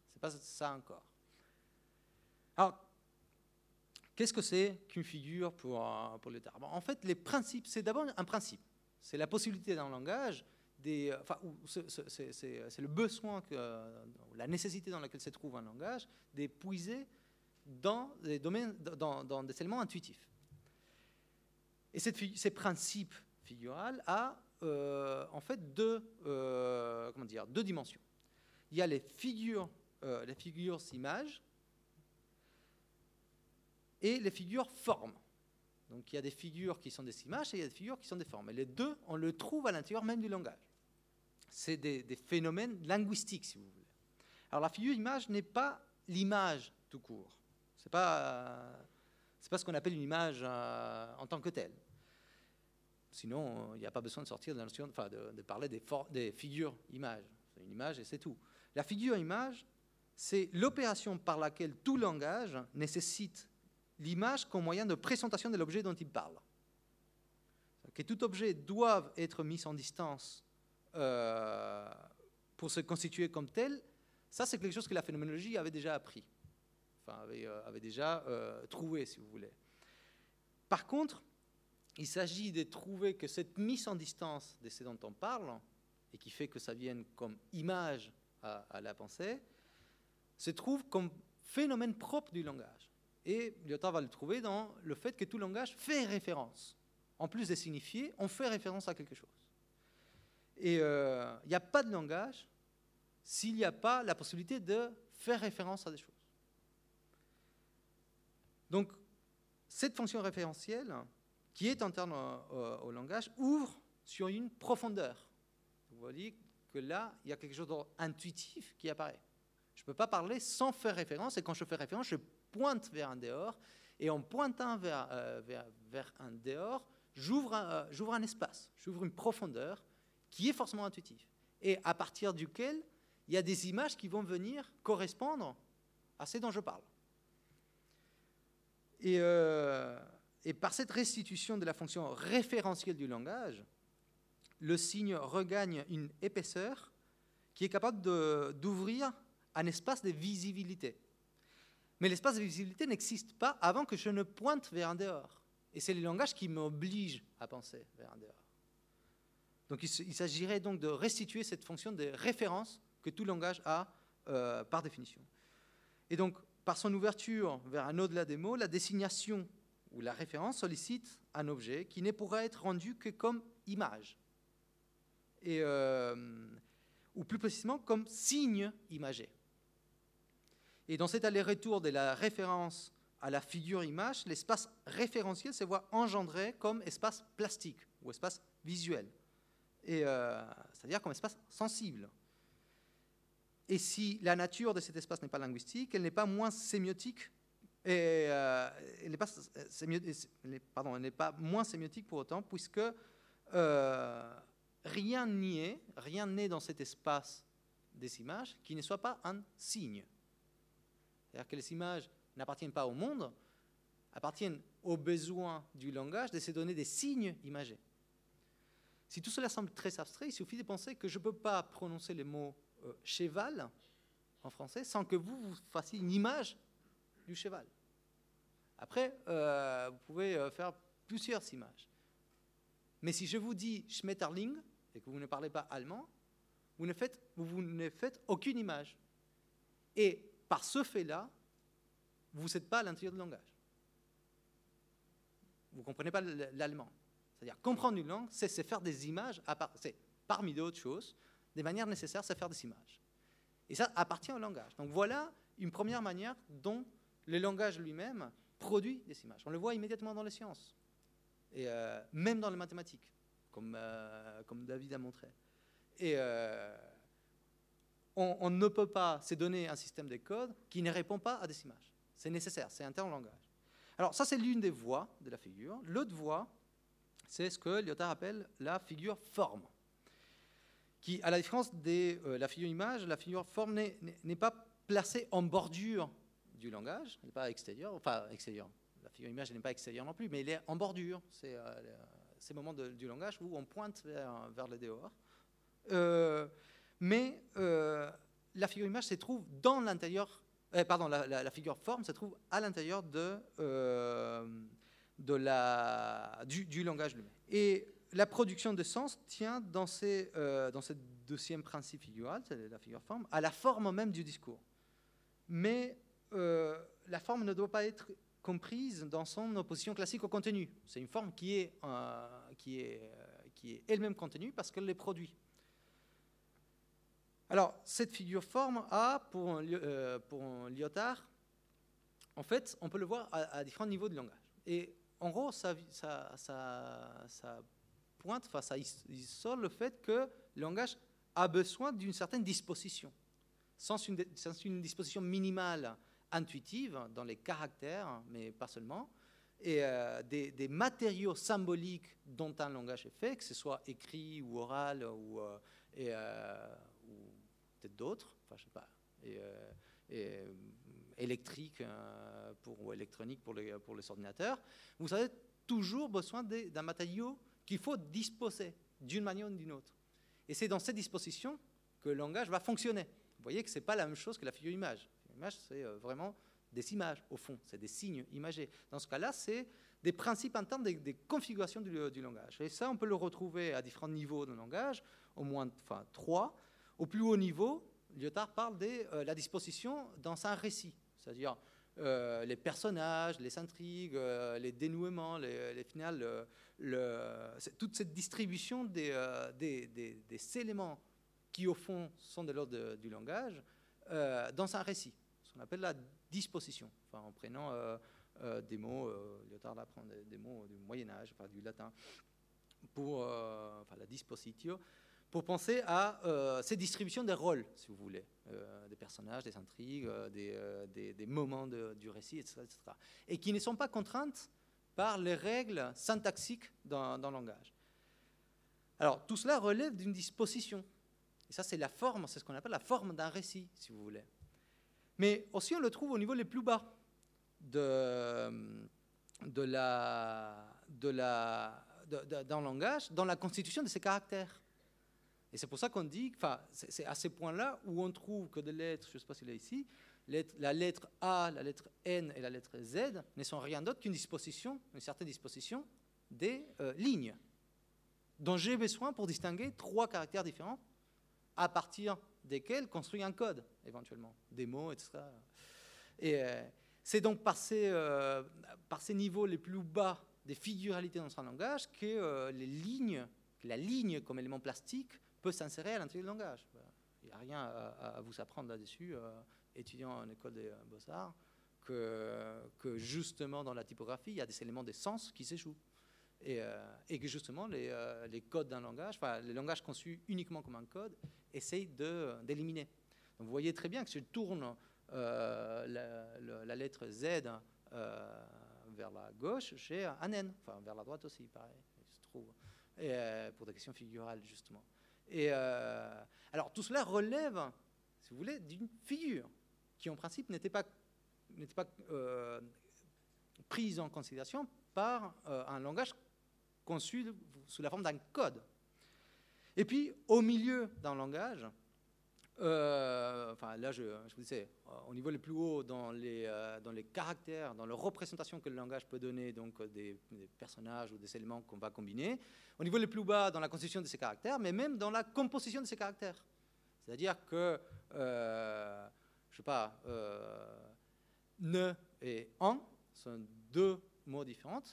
ce n'est pas ça encore. Alors, qu'est-ce que c'est qu'une figure pour Lyotard? En fait, les principes, c'est d'abord un principe. C'est la possibilité d'un langage, c'est le besoin, la nécessité dans laquelle se trouve un langage, d'épuiser dans des domaines, dans des éléments intuitifs. Et ces principes figuraux a en fait deux dimensions. Il y a les figures images et les figures formes. Donc il y a des figures qui sont des images et il y a des figures qui sont des formes. Et les deux, on le trouve à l'intérieur même du langage. C'est des phénomènes linguistiques, si vous voulez. Alors la figure image n'est pas l'image tout court. C'est pas ce qu'on appelle une image en tant que telle. Sinon, il n'y a pas besoin de sortir de la notion, de parler des figures images. C'est une image et c'est tout. La figure image, c'est l'opération par laquelle tout langage nécessite l'image comme moyen de présentation de l'objet dont il parle. Que tout objet doit être mis en distance pour se constituer comme tel, ça c'est quelque chose que la phénoménologie avait déjà appris, avait déjà trouvé, si vous voulez. Par contre, il s'agit de trouver que cette mise en distance de ce dont on parle, et qui fait que ça vienne comme image à la pensée, se trouve comme phénomène propre du langage. Et Lyotard va le trouver dans le fait que tout langage fait référence. En plus de signifier, on fait référence à quelque chose. Et il n'y a pas de langage s'il n'y a pas la possibilité de faire référence à des choses. Donc, cette fonction référentielle, qui est interne au langage, ouvre sur une profondeur. Vous voyez que là, il y a quelque chose d'intuitif qui apparaît. Je ne peux pas parler sans faire référence, et quand je fais référence, je pointe vers un dehors, et en pointant vers un dehors, j'ouvre un espace, j'ouvre une profondeur qui est forcément intuitive, et à partir duquel il y a des images qui vont venir correspondre à ce dont je parle. Et par cette restitution de la fonction référentielle du langage, le signe regagne une épaisseur qui est capable d'ouvrir un espace de visibilité. Mais l'espace de visibilité n'existe pas avant que je ne pointe vers un dehors. Et c'est le langage qui m'oblige à penser vers un dehors. Donc il s'agirait donc de restituer cette fonction de référence que tout langage a par définition. Et donc, par son ouverture vers un au-delà des mots, la désignation ou la référence sollicite un objet qui ne pourra être rendu que comme image, ou plus précisément comme signe imagé. Et dans cet aller-retour de la référence à la figure-image, l'espace référentiel se voit engendré comme espace plastique ou espace visuel, c'est-à-dire comme espace sensible. Et si la nature de cet espace n'est pas linguistique, elle n'est pas moins sémiotique, elle n'est pas moins sémiotique pour autant, puisque rien n'est dans cet espace des images qui ne soit pas un signe. C'est-à-dire que les images n'appartiennent pas au monde, appartiennent aux besoins du langage de se donner des signes imagés. Si tout cela semble très abstrait, il suffit de penser que je ne peux pas prononcer le mot cheval en français sans que vous fassiez une image du cheval. Après, vous pouvez faire plusieurs images. Mais si je vous dis Schmetterling et que vous ne parlez pas allemand, vous ne faites aucune image. Et par ce fait-là, vous n'êtes pas à l'intérieur du langage. Vous ne comprenez pas l'allemand. C'est-à-dire, comprendre une langue, c'est faire des images, c'est parmi d'autres choses, des manières nécessaires, c'est faire des images. Et ça appartient au langage. Donc voilà une première manière dont le langage lui-même produit des images. On le voit immédiatement dans les sciences, et même dans les mathématiques, comme David a montré. Et on ne peut pas se donner un système de code qui ne répond pas à des images. C'est nécessaire, c'est interne au langage. Alors ça, c'est l'une des voies de la figure. L'autre voie, c'est ce que Lyotard appelle la figure forme, qui, à la différence de la figure image, la figure forme n'est pas placée en bordure du langage, elle n'est pas extérieure, la figure image n'est pas extérieure non plus, mais il est en bordure. C'est ces moments du langage où on pointe vers le dehors. Mais la figure image se trouve dans l'intérieur, la figure forme se trouve à l'intérieur du langage lui-même. Et la production de sens tient dans ce deuxième principe figural, c'est la figure forme, à la forme même du discours. Mais la forme ne doit pas être comprise dans son opposition classique au contenu. C'est une forme qui est elle-même contenue parce qu'elle les produit. Alors, cette figure forme a, pour Lyotard, en fait, on peut le voir à différents niveaux de langage. Et en gros, ça pointe, enfin, ça isole le fait que le langage a besoin d'une certaine disposition. Sans une disposition minimale intuitive dans les caractères, mais pas seulement, et des matériaux symboliques dont un langage est fait, que ce soit écrit ou oral ou peut-être d'autres, enfin je sais pas, électrique ou électronique pour les ordinateurs, vous avez toujours besoin d'un matériau qu'il faut disposer d'une manière ou d'une autre. Et c'est dans cette disposition que le langage va fonctionner. Vous voyez que ce n'est pas la même chose que la figure image. L'image, c'est vraiment des images, au fond, c'est des signes imagés. Dans ce cas-là, c'est des principes internes, des configurations du langage. Et ça, on peut le retrouver à différents niveaux de langage, au moins 3. Au plus haut niveau, Lyotard parle de la disposition dans un récit, c'est-à-dire les personnages, les intrigues, les dénouements, les finales, toute cette distribution des éléments qui, au fond, sont de l'ordre du langage, dans un récit, ce qu'on appelle la disposition, enfin, en prenant des mots, Lyotard apprend des mots du Moyen-Âge, enfin, du latin, pour la dispositio, pour penser à ces distributions des rôles, si vous voulez, des personnages, des intrigues, des moments du récit, etc., etc., et qui ne sont pas contraintes par les règles syntaxiques d'un langage. Alors, tout cela relève d'une disposition. Et ça, c'est la forme, c'est ce qu'on appelle la forme d'un récit, si vous voulez. Mais aussi, on le trouve au niveau les plus bas d'un langage, dans la constitution de ses caractères. Et c'est pour ça qu'on dit, enfin, c'est à ces points-là où on trouve que des lettres, je ne sais pas s'il est ici, la lettre A, la lettre N et la lettre Z ne sont rien d'autre qu'une disposition, une certaine disposition des lignes, dont j'ai besoin pour distinguer 3 caractères différents, à partir desquels construire un code, éventuellement, des mots, etc. Et c'est donc par ces niveaux les plus bas des figuralités dans un langage que la ligne comme élément plastique peut s'insérer à l'intérieur du langage. Il n'y a rien à vous apprendre là-dessus, étudiant en école des beaux-arts, que justement dans la typographie, il y a des éléments de sens qui se jouent. Et que justement les codes d'un langage, enfin les langages conçus uniquement comme un code, essayent d'éliminer. Donc vous voyez très bien que si je tourne la lettre Z vers la gauche, j'ai un N, enfin vers la droite aussi, pareil, il se trouve, pour des questions figurales justement. Et alors tout cela relève, si vous voulez, d'une figure qui en principe n'était pas prise en considération par un langage conçu sous la forme d'un code. Et puis, au milieu d'un langage, là, je vous disais, au niveau le plus haut, dans les caractères, dans les représentations que le langage peut donner, donc des personnages ou des éléments qu'on va combiner, au niveau le plus bas, dans la constitution de ces caractères, mais même dans la composition de ces caractères. C'est-à-dire que, je ne sais pas, ne et en sont 2 mots différents,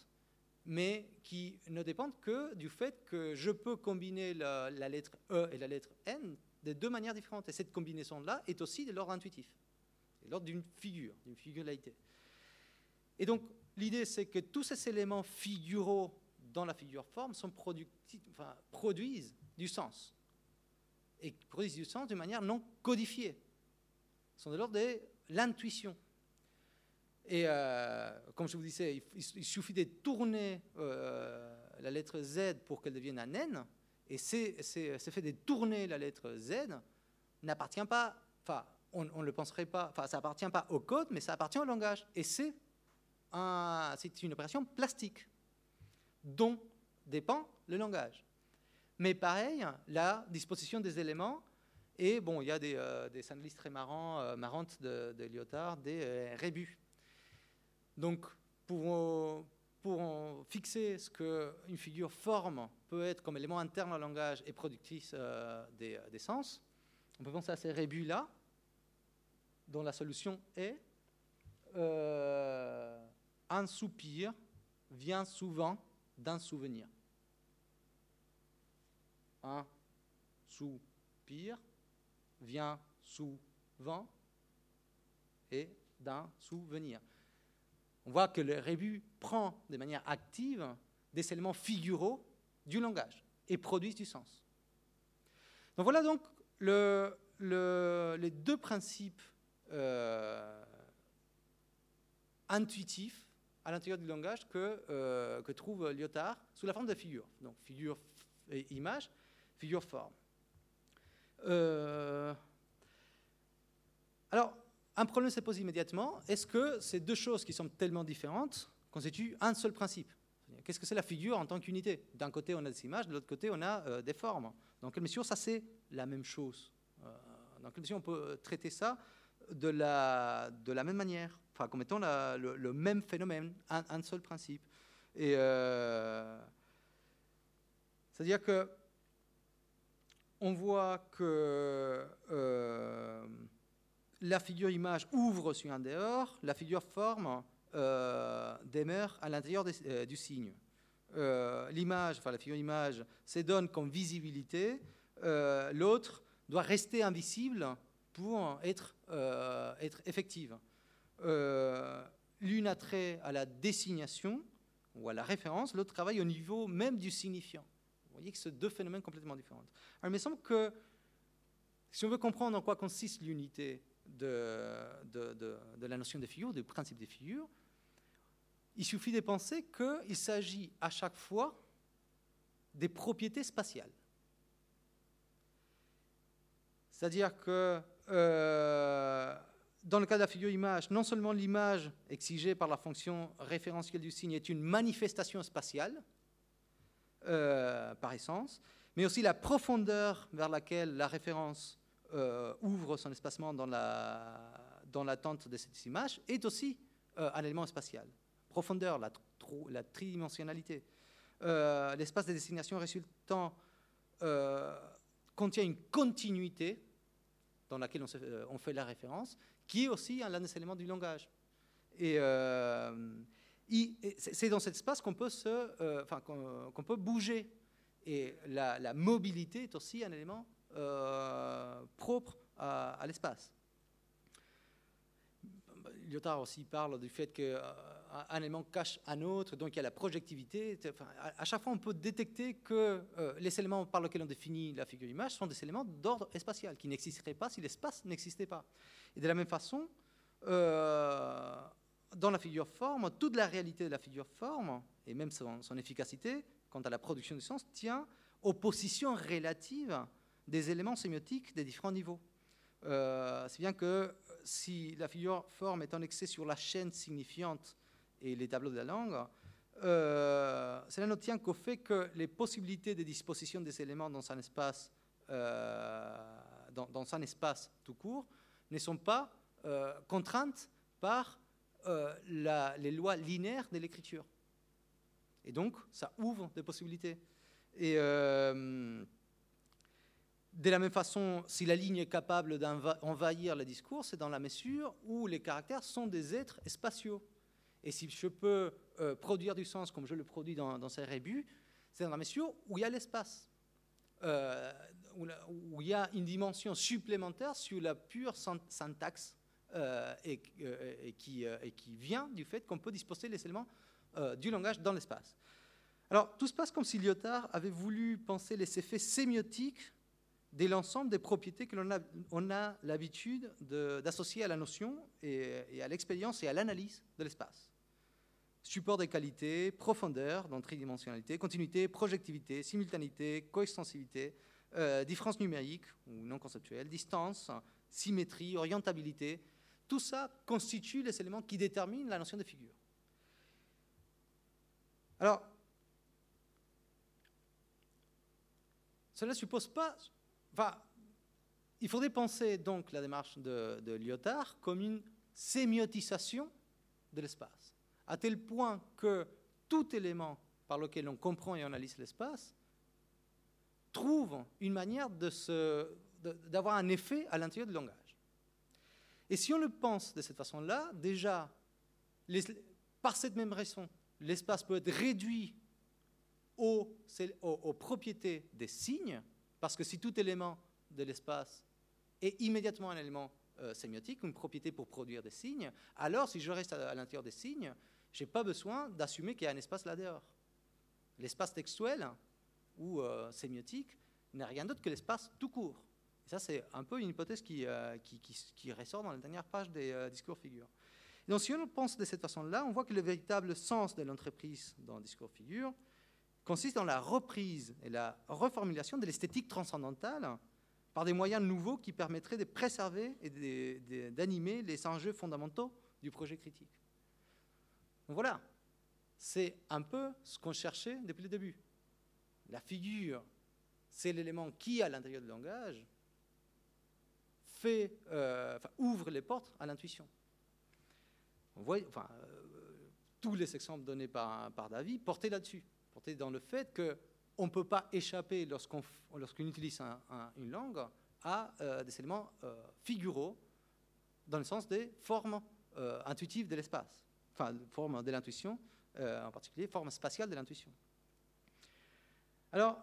mais qui ne dépendent que du fait que je peux combiner la lettre E et la lettre N de 2 manières différentes. Et cette combinaison-là est aussi de l'ordre intuitif, de l'ordre d'une figuralité. Et donc, l'idée, c'est que tous ces éléments figuraux dans la figure forme produisent du sens. Et produisent du sens d'une manière non codifiée. Ils sont de l'ordre de l'intuition. Et comme je vous disais, il suffit de tourner la lettre Z pour qu'elle devienne un N, et c'est fait de tourner la lettre Z n'appartient pas, enfin, on ne le penserait pas, enfin, ça n'appartient pas au code, mais ça appartient au langage. Et c'est c'est une opération plastique dont dépend le langage. Mais pareil, la disposition des éléments, et bon, il y a des analyses très marrantes de Lyotard, des rébus. Donc, pour fixer ce qu'une figure forme peut être comme élément interne au langage et productrice des sens, on peut penser à ces rébus-là, dont la solution est un soupir vient souvent d'un souvenir. Un soupir vient souvent et d'un souvenir. On voit que le rébus prend de manière active des éléments figuraux du langage et produit du sens. Donc voilà donc les deux principes intuitifs à l'intérieur du langage que trouve Lyotard sous la forme de figures. Donc figure et image, figure forme. Alors, un problème se pose immédiatement. Est-ce que ces deux choses qui sont tellement différentes constituent un seul principe? Qu'est-ce que c'est la figure en tant qu'unité? D'un côté, on a des images, de l'autre côté, on a des formes. Dans quelle mesure ça, c'est la même chose? Dans quelle mesure on peut traiter ça de la même manière, enfin, comme étant le même phénomène, un seul principe? Et c'est-à-dire que on voit que la figure image ouvre sur un dehors, la figure forme demeure à l'intérieur du signe. L'image, enfin la figure image, se donne comme visibilité, l'autre doit rester invisible pour être effective. L'une a trait à la désignation ou à la référence, l'autre travaille au niveau même du signifiant. Vous voyez que ce sont deux phénomènes complètement différents. Alors, il me semble que si on veut comprendre en quoi consiste l'unité de la notion des figures, du principe des figures, il suffit de penser qu'il s'agit à chaque fois des propriétés spatiales. C'est-à-dire que dans le cas de la figure image, non seulement l'image exigée par la fonction référentielle du signe est une manifestation spatiale, par essence, mais aussi la profondeur vers laquelle la référence ouvre son espacement dans l'attente de cette image est aussi un élément spatial. Profondeur, la tridimensionnalité. L'espace de désignation résultant contient une continuité dans laquelle on fait la référence, qui est aussi l'un des éléments du langage. Et c'est dans cet espace qu'on peut, qu'on peut bouger. Et la mobilité est aussi un élément propre à l'espace. Lyotard aussi parle du fait qu'un élément cache un autre, donc il y a la projectivité. Enfin, à chaque fois, on peut détecter que les éléments par lesquels on définit la figure image sont des éléments d'ordre spatial, qui n'existeraient pas si l'espace n'existait pas. Et de la même façon, dans la figure forme, toute la réalité de la figure forme, et même son efficacité, quant à la production du sens, tient aux positions relatives des éléments sémiotiques des différents niveaux. C'est bien que si la figure forme est annexée sur la chaîne signifiante et les tableaux de la langue, cela ne tient qu'au fait que les possibilités de disposition des éléments dans un espace, dans un espace tout court ne sont pas contraintes par les lois linéaires de l'écriture. Et donc, ça ouvre des possibilités. Et de la même façon, si la ligne est capable d'envahir le discours, c'est dans la mesure où les caractères sont des êtres spatiaux. Et si je peux produire du sens comme je le produis dans ces rébus, c'est dans la mesure où il y a l'espace, où il y a une dimension supplémentaire sur la pure syntaxe et qui vient du fait qu'on peut disposer les éléments du langage dans l'espace. Alors, tout se passe comme si Lyotard avait voulu penser les effets sémiotiques de l'ensemble des propriétés que l'on a l'habitude d'associer à la notion et à l'expérience et à l'analyse de l'espace. Support des qualités, profondeur, donc tridimensionnalité, continuité, projectivité, simultanéité, coextensivité, différence numérique ou non conceptuelle, distance, symétrie, orientabilité, tout ça constitue les éléments qui déterminent la notion de figure. Alors, cela suppose pas... Enfin, il faudrait penser donc la démarche de Lyotard comme une sémiotisation de l'espace, à tel point que tout élément par lequel on comprend et analyse l'espace trouve une manière d'avoir un effet à l'intérieur du langage. Et si on le pense de cette façon-là, déjà, par cette même raison, l'espace peut être réduit aux propriétés des signes, parce que si tout élément de l'espace est immédiatement un élément sémiotique, une propriété pour produire des signes, alors si je reste à l'intérieur des signes, je n'ai pas besoin d'assumer qu'il y a un espace là-dehors. L'espace textuel ou sémiotique n'est rien d'autre que l'espace tout court. Et ça, c'est un peu une hypothèse qui ressort dans la dernière page des discours-figures. Donc, si on pense de cette façon-là, on voit que le véritable sens de l'entreprise dans le discours-figure consiste dans la reprise et la reformulation de l'esthétique transcendantale par des moyens nouveaux qui permettraient de préserver et d'animer les enjeux fondamentaux du projet critique. Donc voilà, c'est un peu ce qu'on cherchait depuis le début. La figure, c'est l'élément qui, à l'intérieur du langage, ouvre les portes à l'intuition. On voit, tous les exemples donnés par David portaient là-dessus, portaient dans le fait qu'on ne peut pas échapper, lorsqu'on utilise une langue, à des éléments figuraux, dans le sens des formes intuitives de l'espace, enfin, formes de l'intuition, en particulier, formes spatiales de l'intuition. Alors,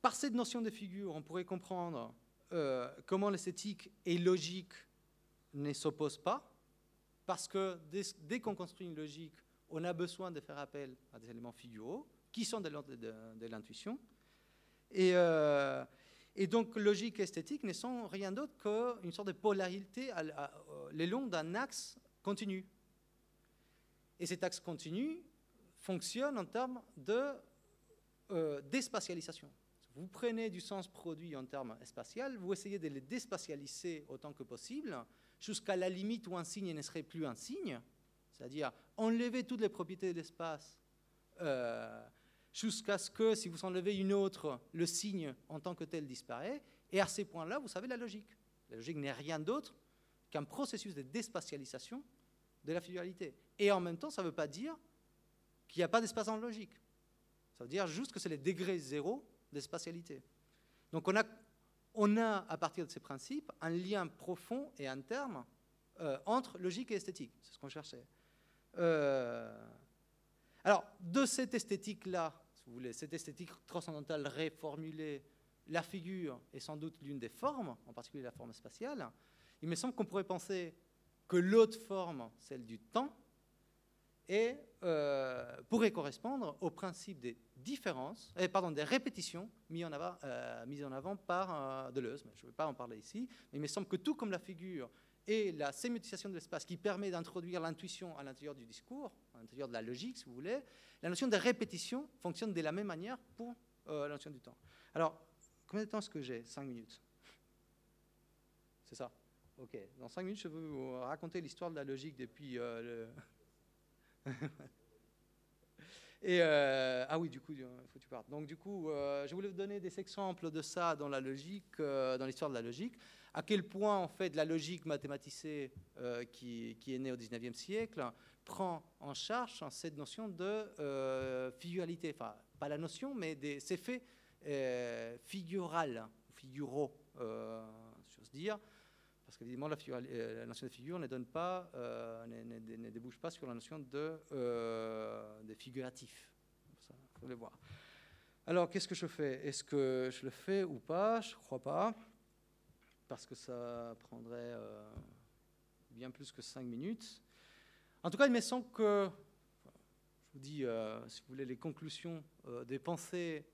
par cette notion de figure, on pourrait comprendre comment l'esthétique et logique ne s'opposent pas, parce que dès qu'on construit une logique, on a besoin de faire appel à des éléments figuraux qui sont de l'ordre de l'intuition. Et donc, logique et esthétique ne sont rien d'autre qu'une sorte de polarité le long d'un axe continu. Et cet axe continu fonctionne en termes de déspatialisation. Vous prenez du sens produit en termes spatial, vous essayez de le déspatialiser autant que possible, jusqu'à la limite où un signe ne serait plus un signe, c'est-à-dire enlever toutes les propriétés de l'espace, jusqu'à ce que, si vous enlevez une autre, le signe en tant que tel disparaît, et à ces points-là, vous savez la logique. La logique n'est rien d'autre qu'un processus de déspatialisation de la figuralité. Et en même temps, ça ne veut pas dire qu'il n'y a pas d'espace en logique. Ça veut dire juste que c'est le degré zéro de spatialité. Donc on a, à partir de ces principes, un lien profond et interne entre logique et esthétique. C'est ce qu'on cherchait. Alors, de cette esthétique-là, si vous voulez, cette esthétique transcendantale réformulée, la figure est sans doute l'une des formes, en particulier la forme spatiale. Il me semble qu'on pourrait penser que l'autre forme, celle du temps, pourrait correspondre au principe des différences, des répétitions mises en avant par Deleuze. Mais je ne vais pas en parler ici, mais il me semble que tout comme la figure et la sémiotisation de l'espace qui permet d'introduire l'intuition à l'intérieur du discours, à l'intérieur de la logique, si vous voulez, la notion de répétition fonctionne de la même manière pour la notion du temps. Alors, combien de temps est-ce que j'ai ? 5 minutes. C'est ça ? Ok. Dans 5 minutes, je vais vous raconter l'histoire de la logique depuis ah oui, du coup, il faut que tu partes. Donc, du coup, je voulais vous donner des exemples de ça dans la logique, dans l'histoire de la logique. À quel point, en fait, la logique mathématisée qui est née au XIXe siècle prend en charge cette notion de figuralité. Enfin, pas la notion, mais des effets figurales, figuraux, si j'ose dire. Parce qu'évidemment, la notion de figure ne débouche pas sur la notion de figuratif. Ça, il faut le voir. Alors, qu'est-ce que je fais ? Est-ce que je le fais ou pas ? Je ne crois pas, parce que ça prendrait bien plus que 5 minutes. En tout cas, il me semble que, je vous dis, si vous voulez, les conclusions des pensées,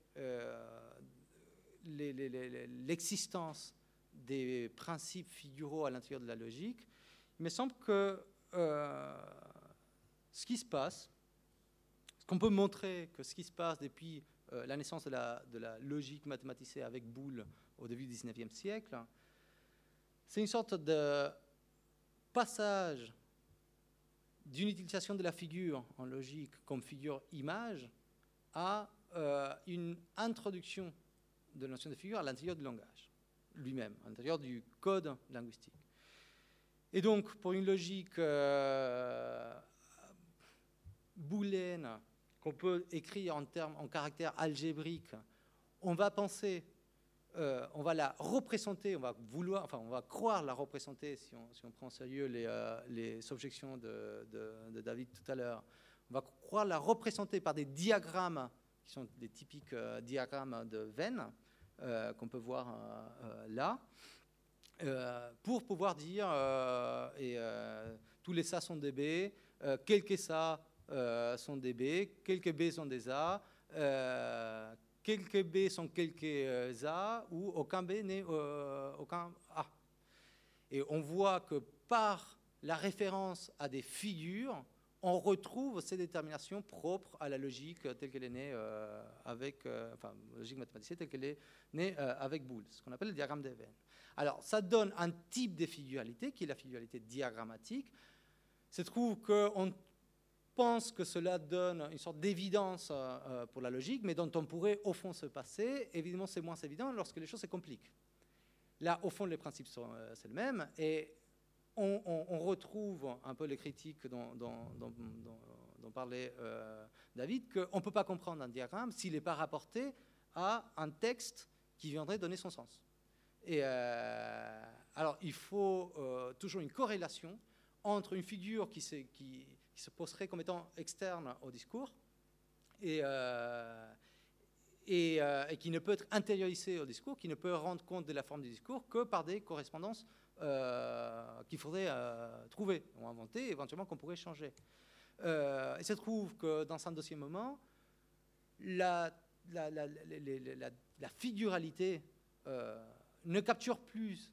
l'existence des principes figuraux à l'intérieur de la logique, il me semble que ce qui se passe, ce qu'on peut montrer que ce qui se passe depuis la naissance de la logique mathématisée avec Boole au début du XIXe siècle, c'est une sorte de passage d'une utilisation de la figure en logique comme figure-image à une introduction de la notion de figure à l'intérieur du langage lui-même, à l'intérieur du code linguistique. Et donc, pour une logique booléenne qu'on peut écrire en caractères algébriques, on va penser, on va la représenter, on va croire la représenter, si on prend au sérieux les objections de David tout à l'heure, on va croire la représenter par des diagrammes qui sont des typiques diagrammes de Venn qu'on peut voir là, pour pouvoir dire tous les A sont des B, quelques A sont des B, quelques B sont des A, quelques B sont quelques A, ou aucun B n'est aucun A. Et on voit que par la référence à des figures, on retrouve ces déterminations propres à la logique telle qu'elle est née logique mathématicienne telle qu'elle est née avec Boole, ce qu'on appelle le diagramme des Venn. Alors, ça donne un type de figuralité, qui est la figuralité diagrammatique. Il se trouve qu'on pense que cela donne une sorte d'évidence pour la logique, mais dont on pourrait au fond se passer. Évidemment, c'est moins évident lorsque les choses se compliquent. Là, au fond, les principes c'est le même, et on retrouve un peu les critiques dont parlait David, qu'on ne peut pas comprendre un diagramme s'il n'est pas rapporté à un texte qui viendrait donner son sens. Et alors, il faut toujours une corrélation entre une figure qui se poserait comme étant externe au discours et qui ne peut être intériorisée au discours, qui ne peut rendre compte de la forme du discours que par des correspondances qu'il faudrait trouver ou inventer, éventuellement qu'on pourrait changer. Il se trouve que dans un deuxième moment, la figuralité ne capture plus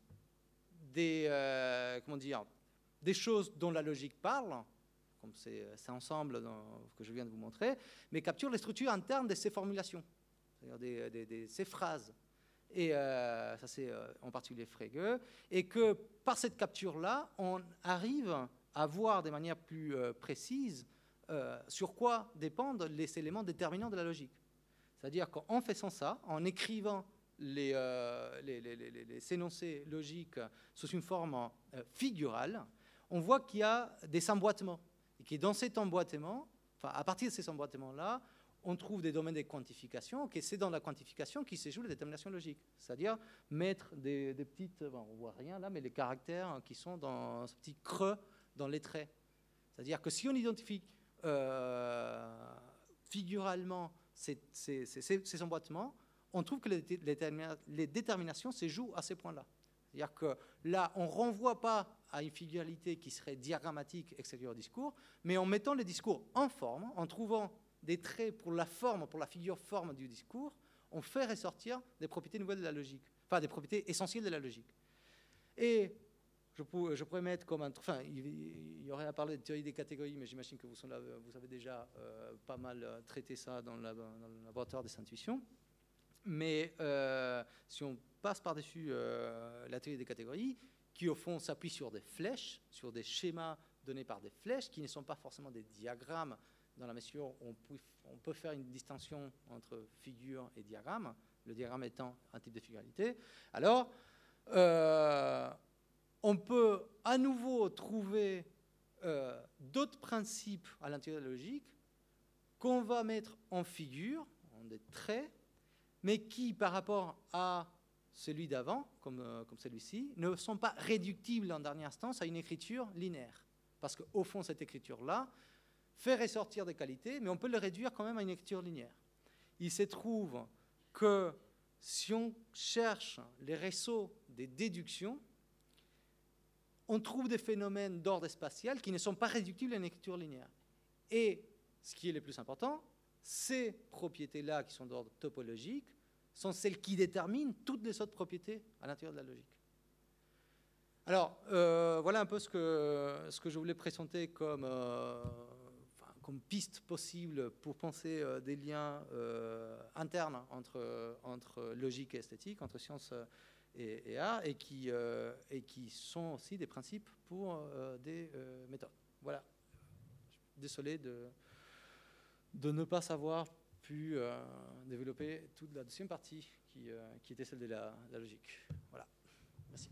des choses dont la logique parle, comme c'est ensemble que je viens de vous montrer, mais capture les structures internes de ces formulations, c'est-à-dire ces phrases. Et ça, c'est en particulier Frege, et que par cette capture-là, on arrive à voir de manière plus précise sur quoi dépendent les éléments déterminants de la logique. C'est-à-dire qu'en faisant ça, en écrivant les énoncés logiques sous une forme figurale, on voit qu'il y a des emboîtements, et que dans cet emboîtement, à partir de ces emboîtements-là, on trouve des domaines de quantification, que c'est dans la quantification qui se joue la détermination logique. C'est-à-dire mettre des petites, on ne voit rien là, mais les caractères qui sont dans ce petit creux dans les traits. C'est-à-dire que si on identifie figuralement ces emboîtements, on trouve que les déterminations se jouent à ces points-là. C'est-à-dire que là, on ne renvoie pas à une figuralité qui serait diagrammatique extérieure au discours, mais en mettant le discours en forme, en trouvant des traits pour la forme, pour la figure forme du discours, on fait ressortir des propriétés nouvelles de la logique, enfin des propriétés essentielles de la logique. Et je pourrais mettre comme il y aurait à parler de théorie des catégories, mais j'imagine que vous avez déjà pas mal traité ça dans le laboratoire des intuitions. Mais si on passe par-dessus la théorie des catégories, qui au fond s'appuie sur des flèches, sur des schémas donnés par des flèches, qui ne sont pas forcément des diagrammes, dans la mesure où on peut faire une distinction entre figure et diagramme, le diagramme étant un type de figuralité, alors on peut à nouveau trouver d'autres principes à l'intérieur de la logique qu'on va mettre en figure, en des traits, mais qui, par rapport à celui d'avant, comme celui-ci, ne sont pas réductibles en dernière instance à une écriture linéaire. Parce qu'au fond, cette écriture-là fait ressortir des qualités, mais on peut le réduire quand même à une écriture linéaire. Il se trouve que si on cherche les réseaux des déductions, on trouve des phénomènes d'ordre spatial qui ne sont pas réductibles à une écriture linéaire. Et ce qui est le plus important, ces propriétés-là, qui sont d'ordre topologique, sont celles qui déterminent toutes les autres propriétés à l'intérieur de la logique. Alors, voilà un peu ce que je voulais présenter comme piste possible pour penser des liens internes entre logique et esthétique, entre science et art, et qui sont aussi des principes pour des méthodes. Voilà. désolé de ne pas avoir pu développer toute la deuxième partie qui était celle de la logique. Voilà, merci.